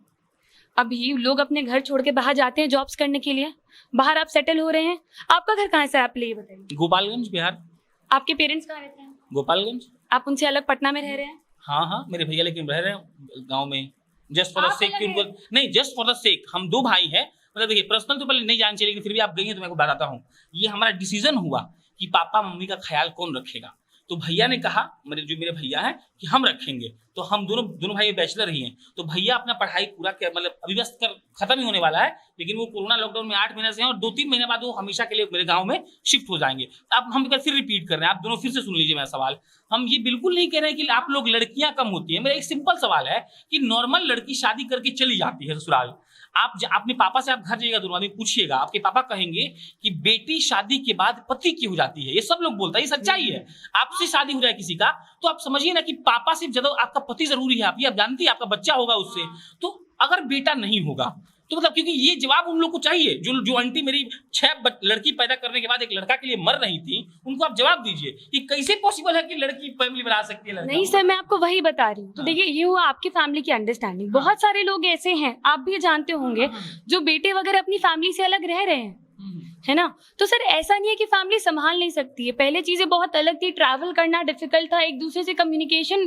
अभी लोग अपने घर छोड़ के बाहर जाते हैं जॉब्स करने के लिए, बाहर आप सेटल हो रहे हैं। आपका घर कहाँ है सर, आप ये बताइए। गोपालगंज बिहार। आपके पेरेंट्स कहाँ रहते हैं? गोपालगंज। आप उनसे अलग पटना में रह रहे हैं? हाँ, मेरे भैया लेकिन रह रहे हैं गाँव में, जस्ट फॉर द सेक कि उनको नहीं, जस्ट फॉर द सेक। हम 2 भाई हैं, मतलब देखिए पर्सनल तो पहले नहीं जान चाहिए, लेकिन फिर भी आप गई हैं तो मैं आपको बताता हूँ। ये हमारा डिसीजन हुआ कि पापा मम्मी का ख्याल कौन रखेगा। तो भैया ने कहा, मेरे भैया है कि हम रखेंगे। तो हम दोनों भाई बैचलर ही हैं, तो भैया अपना पढ़ाई पूरा कर मतलब अभी बस खत्म ही होने वाला है, लेकिन वो कोरोना लॉकडाउन में 8 महीने से हैं और 2-3 महीने बाद वो हमेशा के लिए मेरे गांव में शिफ्ट हो जाएंगे। अब हम फिर रिपीट कर रहे हैं, आप दोनों फिर से सुन लीजिए मेरा सवाल। हम ये बिल्कुल नहीं कह रहे हैं कि आप लोग लड़कियां कम होती हैं। मेरा एक सिंपल सवाल है कि नॉर्मल लड़की शादी करके चली जाती है ससुराल, आप अपने पापा से आप घर जाइएगा, दोनों आदमी पूछिएगा, आपके पापा कहेंगे कि बेटी शादी के बाद पति की हो जाती है। ये सब लोग बोलता है, ये सच्चाई है। आपसे शादी हो जाए किसी का तो आप समझिए ना कि पापा से ज्यादा आपका पति जरूरी है। आप जानती है आपका बच्चा होगा उससे, तो अगर बेटा नहीं होगा तो मतलब, क्योंकि ये जवाब उन लोग को चाहिए जो आंटी मेरी 6 लड़की पैदा करने के बाद एक लड़का के लिए मर रही थी, उनको आप जवाब दीजिए कि कैसे पॉसिबल है कि लड़की फैमिली बना सकती है। नहीं सर, मैं आपको वही बता रही हूँ। तो देखिए, ये हुआ आपकी फैमिली की अंडरस्टैंडिंग। बहुत सारे लोग ऐसे हैं, आप भी जानते होंगे, जो बेटे वगैरह अपनी फैमिली से अलग रह रहे हैं। है ना। तो सर ऐसा नहीं है कि फैमिली संभाल नहीं सकती है, पहले चीजें बहुत अलग थी, ट्रैवल करना डिफिकल्ट था, एक दूसरे से कम्युनिकेशन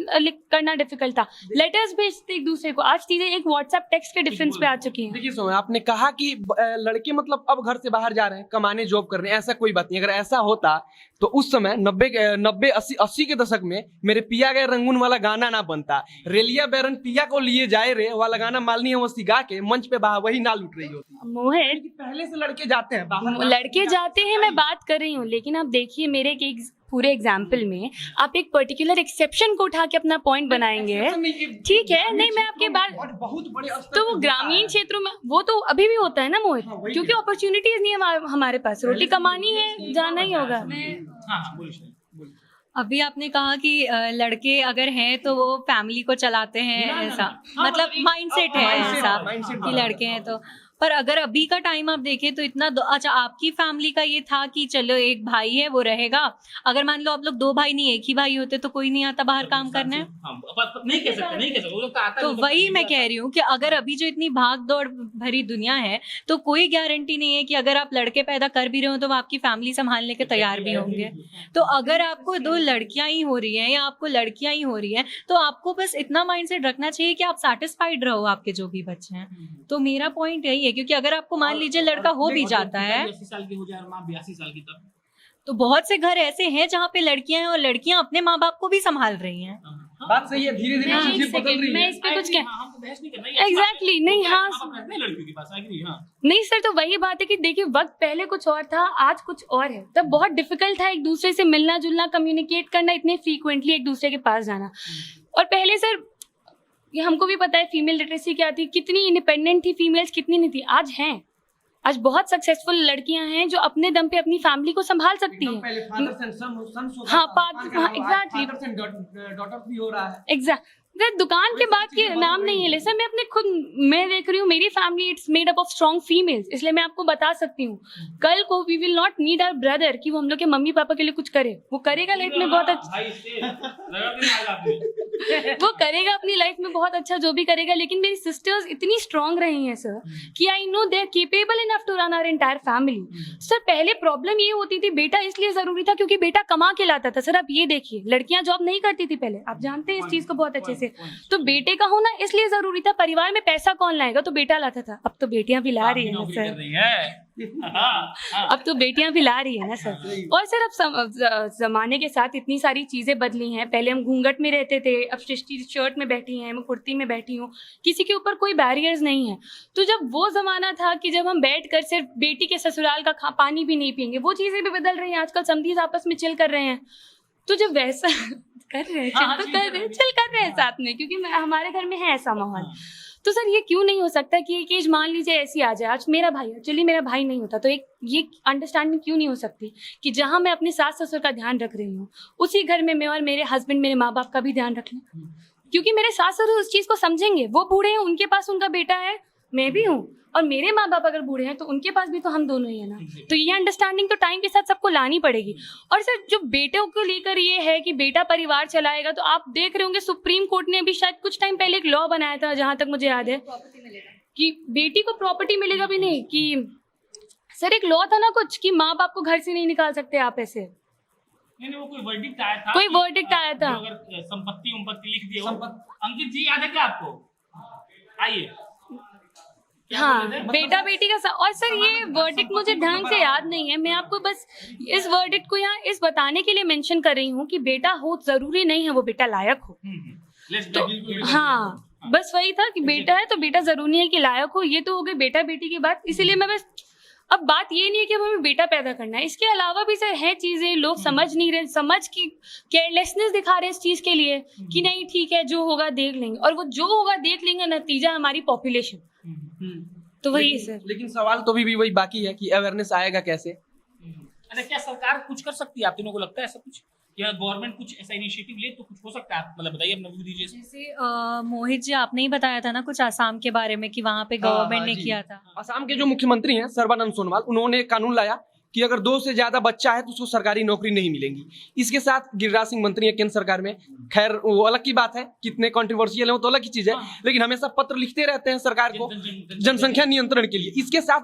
करना डिफिकल्ट था, लेटर्स भेजते एक दूसरे को, आज चीजें एक व्हाट्सएप टेक्स्ट के डिफरेंस पे आ चुकी हैं। देखिए सोम्या, आपने कहा कि लड़के मतलब अब घर से बाहर जा रहे हैं, कमाने, जॉब कर रहे हैं, ऐसा कोई बात नहीं। अगर ऐसा होता तो उस समय 90 के दशक में मेरे पिया गए रंगून वाला गाना ना बनता, रेलिया बैरन पिया को लिए जाए रे वाला गाना मालनी अवस्थी गा के मंच पे वही ना लूट रही होती। मोहित, पहले से लड़के जाते हैं बाहर, लड़के जाते हैं, मैं बात कर रही हूँ, लेकिन आप देखिए मेरे के पूरे एग्जाम्पल में आप एक पर्टिकुलर एक्सेप्शन को उठा के अपना पॉइंट बनाएंगे, ठीक है। नहीं, मैं आपके बात, बहुत बड़े तो वो ग्रामीण क्षेत्रों में वो तो अभी भी होता है ना मोहित, क्योंकि अपॉर्चुनिटीज नहीं है हमारे पास, रोटी कमानी है, जाना ही होगा। अभी आपने कहा कि लड़के अगर हैं तो वो फैमिली को चलाते हैं, ऐसा मतलब माइंडसेट है ऐसा कि लड़के हैं तो। पर अगर अभी का टाइम आप देखें तो इतना अच्छा, आपकी फैमिली का ये था कि चलो एक भाई है वो रहेगा, अगर मान लो आप लोग 2 भाई नहीं एक ही भाई होते तो कोई नहीं आता बाहर काम करने। नहीं कह सकते। तो वही मैं कह रही हूँ कि अगर अभी जो इतनी भाग दौड़ भरी दुनिया है तो कोई गारंटी नहीं है कि अगर आप लड़के पैदा कर भी रहे हो तो वो आपकी फैमिली संभालने के तैयार भी होंगे। तो अगर आपको 2 लड़कियां ही हो रही हैं या आपको लड़कियां ही हो रही हैं तो आपको बस इतना माइंडसेट रखना चाहिए कि आप सैटिस्फाइड रहो आपके जो भी बच्चे हैं। तो मेरा पॉइंट यही है, क्योंकि अगर आपको मान लीजिए लड़का हो भी जाता है 80 साल की हो जाए और माँ 82 साल की, तब तो बहुत से घर ऐसे हैं जहाँ पे लड़कियां हैं और लड़कियां अपने माँ बाप को भी संभाल रही हैं। बात सही है, धीरे धीरे चीजें बदल रही मैं है। इस पे कुछ हम तो बहस नहीं कर रहे। एग्जैक्टली नहीं, हाँ लड़कियों के पास agree, हाँ। नहीं सर, तो वही बात है कि देखिए वक्त पहले कुछ और था, आज कुछ और है। तब बहुत डिफिकल्ट था एक दूसरे से मिलना जुलना, कम्युनिकेट करना, इतने फ्रीक्वेंटली एक दूसरे के पास जाना। और पहले सर ये हमको भी पता है फीमेल लिटरेसी क्या थी, कितनी इंडिपेंडेंट थी फीमेल्स, कितनी नहीं थी। आज हैं, आज बहुत सक्सेसफुल लड़कियां हैं जो अपने दम पे अपनी फैमिली को संभाल सकती हैं। एग्जैक्ट दुकान के बाद के नाम नहीं है ले सर, मैं अपने खुद मैं देख रही हूँ, मेरी family it's made up of strong females, इसलिए मैं आपको बता सकती हूँ कल को we will not need our brother कि वो हम लोग के मम्मी पापा के लिए कुछ करे, वो करेगा लाइफ में बहुत अच्छा, वो करेगा अपनी लाइफ में बहुत अच्छा जो भी करेगा। लेकिन मेरी सिस्टर्स इतनी स्ट्रॉन्ग रही हैं सर कि I know they are capable enough to run our entire family. Sir पहले प्रॉब्लम ये होती थी, बेटा इसलिए जरूरी था क्योंकि बेटा कमा के लाता था। सर आप ये देखिए, लड़कियां जॉब नहीं करती थी पहले, आप जानते हैं इस चीज को बहुत अच्छे से। तो बेटे का होना इसलिए जरूरी था, परिवार में पैसा कौन लाएगा, तो बेटा लाता था। अब तो बेटियां भी ला रही है ना सर, अब तो बेटियां भी ला रही है ना सर। और सर अब जमाने के साथ इतनी सारी चीजें बदली हैं। पहले हम घूंघट में रहते थे, अब सृष्टि शर्ट में बैठी हैं, मैं कुर्ती में बैठी हूँ, किसी के ऊपर कोई बैरियर्स नहीं है। तो जब वो जमाना था कि जब हम बैठ कर सिर्फ बेटी के ससुराल का पानी भी नहीं पियेंगे, वो चीजें भी बदल रही हैं। आजकल समधीज आपस में चिल कर रहे हैं, तो जब वैसा कर रहे हैं चिल कर रहे हैं साथ में, क्योंकि हमारे घर में है ऐसा माहौल। तो सर ये क्यों नहीं हो सकता कि एक एज मान लीजिए ऐसी आ जाए, आज मेरा भाई है, चलिए मेरा भाई नहीं होता तो एक ये अंडरस्टैंडिंग क्यों नहीं हो सकती कि जहां मैं अपने सास ससुर का ध्यान रख रही हूँ, उसी घर में मैं और मेरे हस्बैंड मेरे माँ बाप का भी ध्यान रख लें, क्योंकि मेरे सास ससुर उस चीज को समझेंगे। वो बूढ़े हैं, उनके पास उनका बेटा है, मैं भी हूँ, और मेरे माँ बाप अगर बूढ़े हैं तो उनके पास भी तो हम दोनों ही है ना। तो ये अंडरस्टैंडिंग तो टाइम के साथ सबको लानी पड़ेगी। और सर जो बेटों को लेकर ये है कि बेटा परिवार चलाएगा, तो आप देख रहे होंगे सुप्रीम कोर्ट ने अभी शायद कुछ टाइम पहले एक लॉ बनाया था, जहां तक मुझे याद है, कि बेटी को प्रॉपर्टी मिलेगा भी नहीं। कि सर एक लॉ था ना कुछ कि माँ बाप को घर से नहीं निकाल सकते आप ऐसे, नहीं वो कोई वर्डिक्ट आया था, कोई वर्डिक्ट आया था, अगर संपत्ति लिख दिया। अंकित जी याद है क्या आपको? आइए। हाँ, बेटा बेटी का और सर ये वर्डिक्ट मुझे ढंग से याद नहीं है, मैं आपको बस इस वर्डिक्ट को यहाँ इस बताने के लिए मेंशन कर रही हूँ कि बेटा हो जरूरी नहीं है वो बेटा लायक हो। तो हाँ, बस वही था कि बेटा है तो बेटा जरूरी है कि लायक हो। ये तो हो गई बेटा बेटी की बात। इसीलिए मैं बस, अब बात ये नहीं है कि हमें बेटा पैदा करना है, इसके अलावा भी सर है चीजें, लोग समझ नहीं रहे, समझ की केयरलेसनेस दिखा रहे हैं इस चीज के लिए कि नहीं ठीक है जो होगा देख लेंगे, और वो जो होगा देख लेंगे नतीजा हमारी पॉपुलेशन। तो वही सर, लेकिन सवाल तो भी वही बाकी है कि अवेयरनेस आएगा कैसे। अरे क्या सरकार कुछ कर सकती है, आप तीनों को लगता है ऐसा कुछ, या गवर्नमेंट कुछ ऐसा इनिशिएटिव ले तो कुछ हो सकता है? आप मतलब बताइए अपना व्यू दीजिए। जैसे मोहित जी आपने ही बताया था ना कुछ आसाम के बारे में कि वहाँ पे गवर्नमेंट ने किया था। असम के जो मुख्यमंत्री हैं सर्बानंद सोनोवाल, उन्होंने कानून लाया कि अगर 2 से ज्यादा बच्चा है तो उसको सरकारी नौकरी नहीं मिलेगी। इसके साथ गिरिराज सिंह मंत्री है केंद्र सरकार में, खैर वो अलग की बात है, कितने कंट्रोवर्शियल है वो तो अलग की चीज है, लेकिन हमेशा पत्र लिखते रहते हैं सरकार को जनसंख्या नियंत्रण के लिए। इसके साथ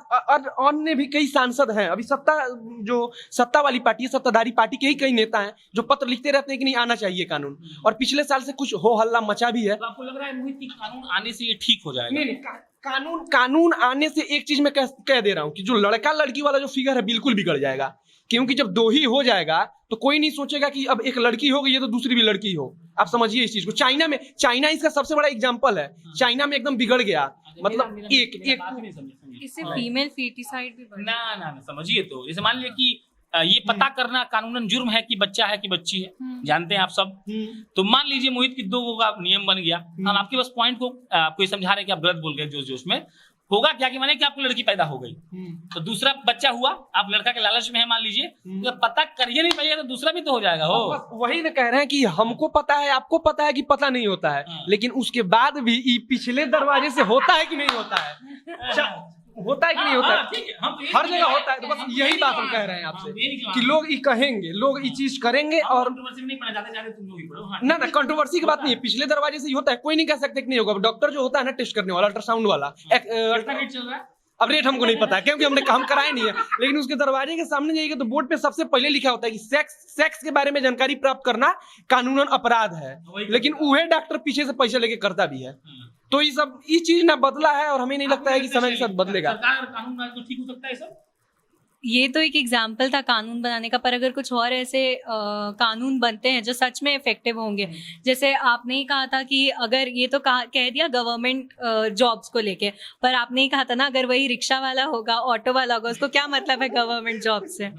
अन्य भी कई सांसद हैं, अभी सत्ता वाली पार्टी है, सत्ताधारी पार्टी के ही कई नेता हैं जो पत्र लिखते रहते हैं कि नहीं आना चाहिए कानून, और पिछले साल से कुछ हो हल्ला मचा भी है। तो आपको लग रहा है मोहित कि कानून आने से ये ठीक हो जाएगा? नहीं, कानून आने से एक चीज मैं कह दे रहा हूँ कि जो लड़का लड़की वाला जो फिगर है बिल्कुल बिगड़ जाएगा, क्योंकि जब 2 ही हो जाएगा तो कोई नहीं सोचेगा कि अब एक लड़की हो गई है तो दूसरी भी लड़की हो। आप समझिए इस चीज को। चाइना इसका सबसे बड़ा एग्जांपल है। चाइना में एकदम बिगड़ गया, मतलब इससे फीमेल फीटिसाइड भी बढ़ ना समझिए। तो जैसे मान लिया कि ये पता करना कानूनन जुर्म है कि बच्चा है कि बच्ची है, जानते हैं आप सब। तो मान लीजिए मोहित की 2 का नियम बन गया, हम आपके बस पॉइंट को आपको ये समझा रहे हैं कि आप गलत बोल गए जोश में। होगा क्या कि माने कि आपको लड़की पैदा हो गई तो दूसरा बच्चा हुआ, आप लड़का के लालच में है मान लीजिए, तो पता करिए नहीं पाइएगा तो दूसरा भी तो हो जाएगा। हो वही ना कह रहे हैं कि हमको पता है, आपको पता है कि पता नहीं होता है, लेकिन उसके बाद भी पिछले दरवाजे से होता है कि नहीं होता है, होता है कि नहीं होता है, हर जगह होता है। तो बस यही बात हम कह रहे हैं आपसे कि लोग ये कहेंगे, लोग ये चीज करेंगे, और ना कंट्रोवर्सी की बात नहीं है, पिछले दरवाजे से ही होता है, कोई नहीं कह सकते कि नहीं होगा। डॉक्टर जो होता है ना टेस्ट करने वाला, अल्ट्रासाउंड वाला, अब रेट हमको नहीं पता है क्योंकि हमने काम कराया नहीं है, लेकिन उसके दरवाजे के सामने जाइएगा तो बोर्ड पे सबसे पहले लिखा होता है कि सेक्स के बारे में जानकारी प्राप्त करना कानूनन अपराध है, लेकिन वही डॉक्टर पीछे से पैसे लेके करता भी है। तो ये चीज ना बदला है, और हमें नहीं लगता है कि समय के साथ बदलेगा। कानून तो ठीक हो सकता है सब। ये तो एक एग्जाम्पल था कानून बनाने का, पर अगर कुछ और ऐसे कानून बनते हैं जो सच में इफेक्टिव होंगे, जैसे आपने ही कहा था कि अगर ये तो कह दिया गवर्नमेंट जॉब्स को लेके, पर आपने ही कहा था ना अगर वही रिक्शा वाला होगा, ऑटो वाला होगा, उसको क्या मतलब है गवर्नमेंट जॉब से।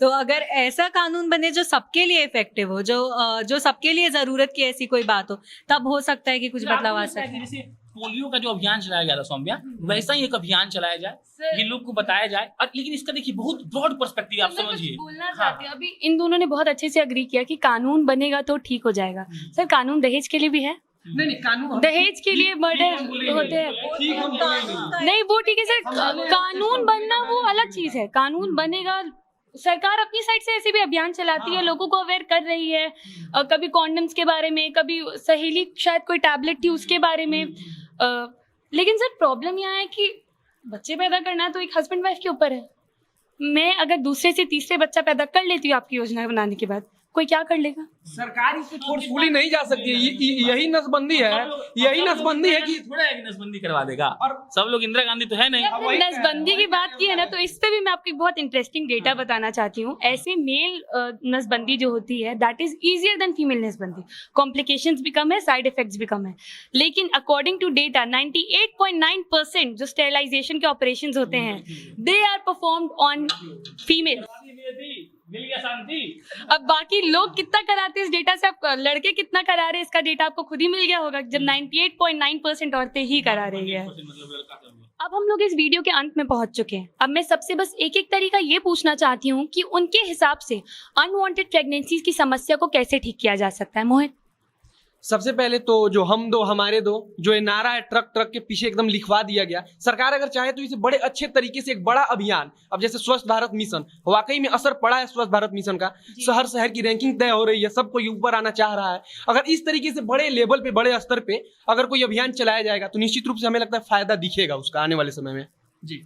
तो अगर ऐसा कानून बने जो सबके लिए इफेक्टिव हो, जो सबके लिए जरूरत की ऐसी कोई बात हो, तब हो सकता है कि कुछ बदलाव आ सके। जैसे पोलियो का जो अभियान चलाया गया था सौम्या, वैसा ही एक अभियान चलाया जाए, ये लोग को बताया जाए, और लेकिन इसका देखिए बहुत ब्रॉड पर्सपेक्टिव आप समझिए। बोलना चाहती हूँ, अभी इन दोनों ने बहुत अच्छे से अग्री किया कि कानून बनेगा तो ठीक हो जाएगा। सर कानून दहेज के लिए भी है, नहीं कानून दहेज के लिए मर्डर होते हैं, नहीं वो ठीक है सर, कानून बनना वो अलग चीज है। कानून बनेगा, सरकार अपनी साइड से ऐसे भी अभियान चलाती है, लोगों को अवेयर कर रही है, कभी कॉन्डम्स के बारे में, कभी सहेली शायद कोई टैबलेट थी उसके बारे में। लेकिन सर प्रॉब्लम यहाँ है कि बच्चे पैदा करना तो एक हस्बैंड वाइफ के ऊपर है। मैं अगर दूसरे से तीसरे बच्चा पैदा कर लेती हूँ आपकी योजना बनाने के बाद, कोई क्या कर लेगा? सरकार इससे फोर्सफुली नहीं जा सकती है, यही नसबंदी है, यही नसबंदी है कि थोड़ा एक नसबंदी करवा देगा, और सब लोग इंदिरा गांधी तो है नहीं। नसबंदी की बात की है ना, तो इस पे भी मैं आपको एक बहुत इंटरेस्टिंग डेटा बताना चाहती हूँ। ऐसे मेल नसबंदी जो होती है that is easier than female नसबंदी, कॉम्प्लिकेशंस भी कम है, साइड इफेक्ट्स भी कम है, लेकिन अकॉर्डिंग टू डेटा 98.9% जो स्टेरिलाइजेशन के ऑपरेशंस होते हैं they are performed on female. मिल गया शांति। अब बाकी लोग कितना कराते हैं इस डेटा से, आप लड़के कितना करा रहे हैं इसका डेटा आपको खुद ही मिल गया होगा, जब 98.9% औरतें ही करा रही है। अब हम लोग इस वीडियो के अंत में पहुंच चुके हैं। अब मैं सबसे बस एक एक तरीका ये पूछना चाहती हूँ कि उनके हिसाब से अनवांटेड प्रेगनेंसी की समस्या को कैसे ठीक किया जा सकता है। मोहित, सबसे पहले तो जो हम दो हमारे दो जो ये नारा है ट्रक के पीछे एकदम लिखवा दिया गया। सरकार अगर चाहे तो इसे बड़े अच्छे तरीके से एक बड़ा अभियान, अब जैसे स्वच्छ भारत मिशन, वाकई में असर पड़ा है स्वच्छ भारत मिशन का, शहर की रैंकिंग तय हो रही है, सब कोई ऊपर आना चाह रहा है। अगर इस तरीके से बड़े लेवल पे, बड़े स्तर पे अगर कोई अभियान चलाया जाएगा तो निश्चित रूप से हमें लगता है फायदा दिखेगा उसका आने वाले समय में। जी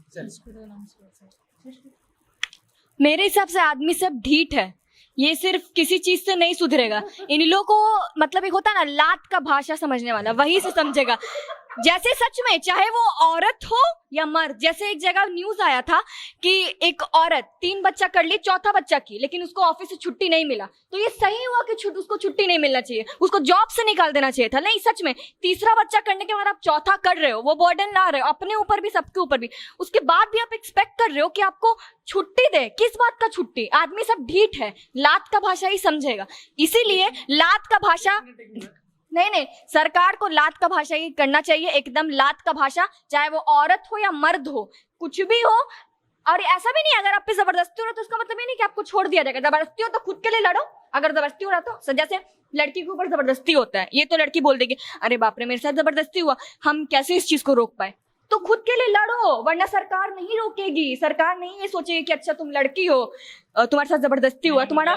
मेरे हिसाब से आदमी सब ढीठ है, ये सिर्फ किसी चीज से नहीं सुधरेगा। इन लोगों को मतलब एक होता है ना लात का भाषा समझने वाला, वही से समझेगा। जैसे सच में चाहे वो औरत हो या मर्द, जैसे एक जगह न्यूज आया था कि एक औरत 3 बच्चा कर ली, चौथा बच्चा की, लेकिन उसको ऑफिस से छुट्टी नहीं मिला। तो ये सही हुआ कि उसको छुट्टी नहीं मिलना चाहिए, उसको जॉब से निकाल देना चाहिए था। नहीं, सच में तीसरा बच्चा करने के बाद आप चौथा कर रहे हो, वो बर्डन ला रहे हो अपने ऊपर भी, सबके ऊपर भी, उसके बाद भी आप एक्सपेक्ट कर रहे हो कि आपको छुट्टी दे। किस बात का छुट्टी? आदमी सब ढीठ है, लात का भाषा ही समझेगा। इसीलिए लात का भाषा नहीं, सरकार को लात का भाषा ही करना चाहिए, एकदम लात का भाषा, चाहे वो औरत हो या मर्द हो, कुछ भी हो। और ऐसा भी नहीं अगर आप पे जबरदस्ती हो रहा तो उसका मतलब ये नहीं कि आपको छोड़ दिया जाएगा। जबरदस्ती हो तो खुद के लिए लड़ो, अगर जबरदस्ती हो रहा तो जैसे लड़की के ऊपर जबरदस्ती होता है, ये तो लड़की बोल देगी अरे बाप रे मेरे साथ जबरदस्ती हुआ, हम कैसे इस चीज को रोक पाए। तो खुद के लिए लड़ो, वरना सरकार नहीं रोकेगी। सरकार नहीं ये सोचेगी कि अच्छा तुम लड़की हो, तुम्हारे साथ जबरदस्ती हुआ, तुम्हारा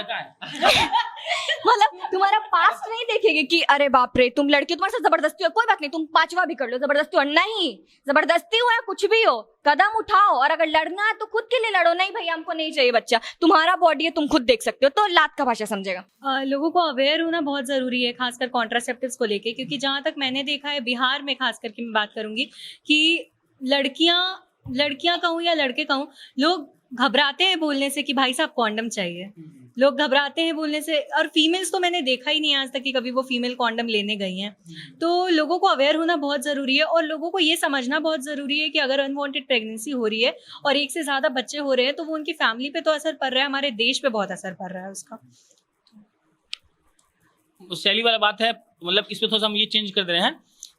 मतलब तुम्हारा पास्ट नहीं देखेगी कि अरे बाप रे तुम लड़की हो, तुम्हारे साथ जबरदस्ती हो, कोई बात नहीं तुम 5वां भी कर लो, जबरदस्ती हो नहीं, जबरदस्ती हो या कुछ भी हो, कदम उठाओ। और अगर लड़ना है तो खुद के लिए लड़ो। नहीं भाई हमको नहीं चाहिए बच्चा, तुम्हारा बॉडी है, तुम खुद देख सकते हो, तो लात का भाषा समझेगा। लोगों को अवेयर होना बहुत ज़रूरी है, खासकर कॉन्ट्रासेप्टिव्स को लेके, क्योंकि जहाँ तक मैंने देखा है बिहार में खास करके मैं बात करूंगी कि लड़कियां कहूँ या लड़के कहूँ, लोग घबराते हैं बोलने से कि भाई साहब कॉन्डम चाहिए। लोग घबराते हैं बोलने से, और फीमेल्स तो मैंने देखा ही नहीं आज तक कि कभी वो फीमेल कॉन्डम लेने गई हैं। तो लोगों को अवेयर होना बहुत ज़रूरी है, और लोगों को ये समझना बहुत ज़रूरी है कि अगर अनवांटेड प्रेगनेंसी हो रही है और एक से ज़्यादा बच्चे हो रहे हैं तो वो उनकी फैमिली पे तो असर पड़ रहा है, हमारे देश पे बहुत असर पड़ रहा है उसका। शैली वाला बात है, मतलब इस पे थोड़ा सा हम ये चेंज कर दे रहे हैं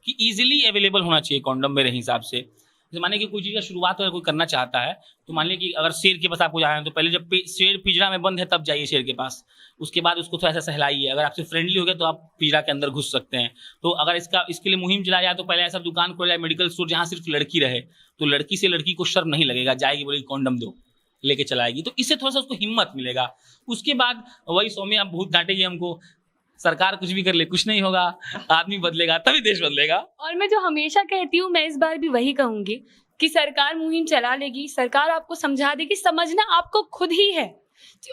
कि इजीली अवेलेबल होना चाहिए कॉन्डम मेरे हिसाब से। जैसे मानिए कि कोई चीज़ का शुरुआत अगर कोई करना चाहता है, तो मान लीजिए कि अगर शेर के पास आपको जाना है तो पहले जब शेर पिंजरा में बंद है तब जाइए शेर के पास, उसके बाद उसको थोड़ा सा सहलाइए। अगर आपसे फ्रेंडली हो गया तो आप पिंजरा के अंदर घुस सकते हैं। तो अगर इसके लिए मुहिम चलाया जाए तो पहले ऐसा दुकान खोला जाए, मेडिकल स्टोर, जहाँ सिर्फ लड़की रहे, तो लड़की से लड़की को शर्म नहीं लगेगा, जाएगी बोलेगी कॉन्डम दो, लेके चलाएगी, तो इससे थोड़ा सा उसको हिम्मत मिलेगा। उसके बाद वही सौम्य आप बहुत डांटेगी हमको, सरकार कुछ भी कर ले कुछ नहीं होगा, आदमी बदलेगा तभी देश बदलेगा। और मैं जो हमेशा कहती हूँ, मैं इस बार भी वही कहूंगी कि सरकार मुहिम चला लेगी, सरकार आपको समझा देगी, समझना आपको खुद ही है।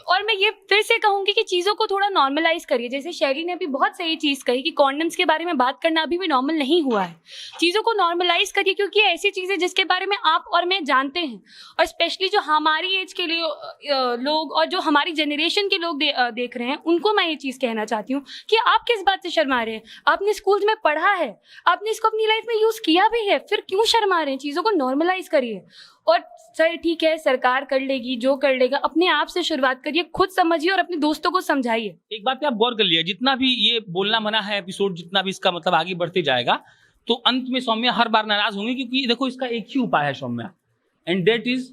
और मैं ये फिर से कहूंगी कि चीज़ों को थोड़ा नॉर्मलाइज करिए। जैसे शैली ने अभी बहुत सही चीज़ कही कि कॉन्डम्स के बारे में बात करना अभी भी नॉर्मल नहीं हुआ है। चीज़ों को नॉर्मलाइज करिए, क्योंकि ऐसी चीज़ें जिसके बारे में आप और मैं जानते हैं, और स्पेशली जो हमारी एज के लिए लोग और जो हमारी जनरेशन के लोग देख रहे हैं, उनको मैं ये चीज़ कहना चाहती हूँ कि आप किस बात से शर्मा रहे हैं। आपने स्कूल में पढ़ा है, आपने इसको अपनी लाइफ में यूज़ किया भी है, फिर क्यों शर्मा रहे हैं। चीज़ों को नॉर्मलाइज करिए। और सर ठीक है, सरकार कर लेगी जो कर लेगा, अपने आप से शुरुआत करिए, खुद समझिए और अपने दोस्तों को समझाइए। एक बात पे आप गौर कर लिया, जितना भी ये बोलना मना है एपिसोड, जितना भी इसका मतलब आगे बढ़ते जाएगा, तो अंत में सौम्या हर बार नाराज होंगे, क्योंकि देखो इसका एक ही उपाय है सौम्या, एंड दैट इज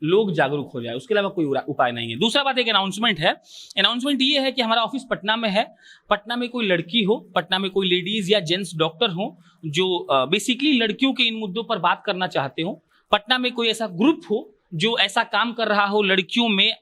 लोग जागरूक हो जाए, उसके अलावा कोई उपाय नहीं है। दूसरा बात एक अनाउंसमेंट है। अनाउंसमेंट ये है कि हमारा ऑफिस पटना में है। पटना में कोई लड़की हो, पटना में कोई लेडीज या जेंट्स डॉक्टर हो जो बेसिकली लड़कियों के इन मुद्दों पर बात करना चाहते हो, पटना में कोई ऐसा ग्रुप हो जो ऐसा काम कर रहा हो लड़कियों में,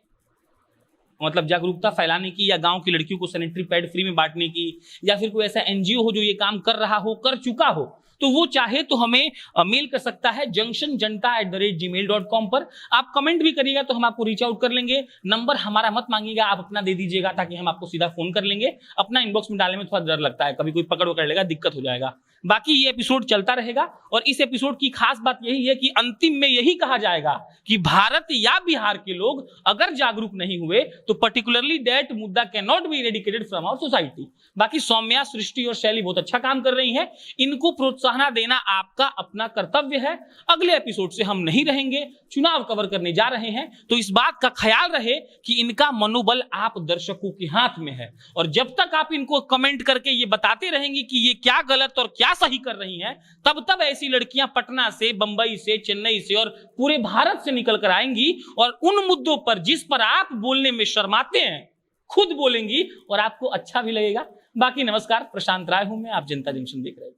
मतलब जागरूकता फैलाने की, या गांव की लड़कियों को सैनिटरी पैड फ्री में बांटने की, या फिर कोई ऐसा एनजीओ हो जो ये काम कर रहा हो, कर चुका हो, तो वो चाहे तो हमें मेल कर सकता है junctionjanta@gmail.com पर। आप कमेंट भी करिएगा तो हम आपको रीच आउट कर लेंगे। नंबर हमारा मत मांगिएगा, आप अपना दे दीजिएगा ताकि हम आपको सीधा फोन कर लेंगे। अपना इनबॉक्स में डालने में थोड़ा डर लगता है, कभी कोई पकड़ कर लेगा, दिक्कत हो जाएगा। बाकी ये एपिसोड चलता रहेगा, और इस एपिसोड की खास बात यही है कि अंतिम में यही कहा जाएगा कि भारत या बिहार के लोग अगर जागरूक नहीं हुए तो पर्टिकुलरली दैट मुद्दा can not be eradicated from our society. बाकी सौम्या, सृष्टि और शैली बहुत अच्छा काम कर रही हैं, इनको प्रोत्साहन देना आपका अपना कर्तव्य है। अगले एपिसोड से हम नहीं रहेंगे, चुनाव कवर करने जा रहे हैं, तो इस बात का ख्याल रहे कि इनका मनोबल आप दर्शकों के हाथ में है। और जब तक आप इनको कमेंट करके ये बताते रहेंगे कि ये क्या गलत और क्या सही कर रही हैं, तब तब ऐसी लड़कियां पटना से, बंबई से, चेन्नई से और पूरे भारत से निकल कर आएंगी, और उन मुद्दों पर जिस पर आप बोलने में शर्माते हैं खुद बोलेंगी, और आपको अच्छा भी लगेगा। बाकी नमस्कार, प्रशांत राय हूं मैं, आप जनता जंक्शन देख रहे हैं।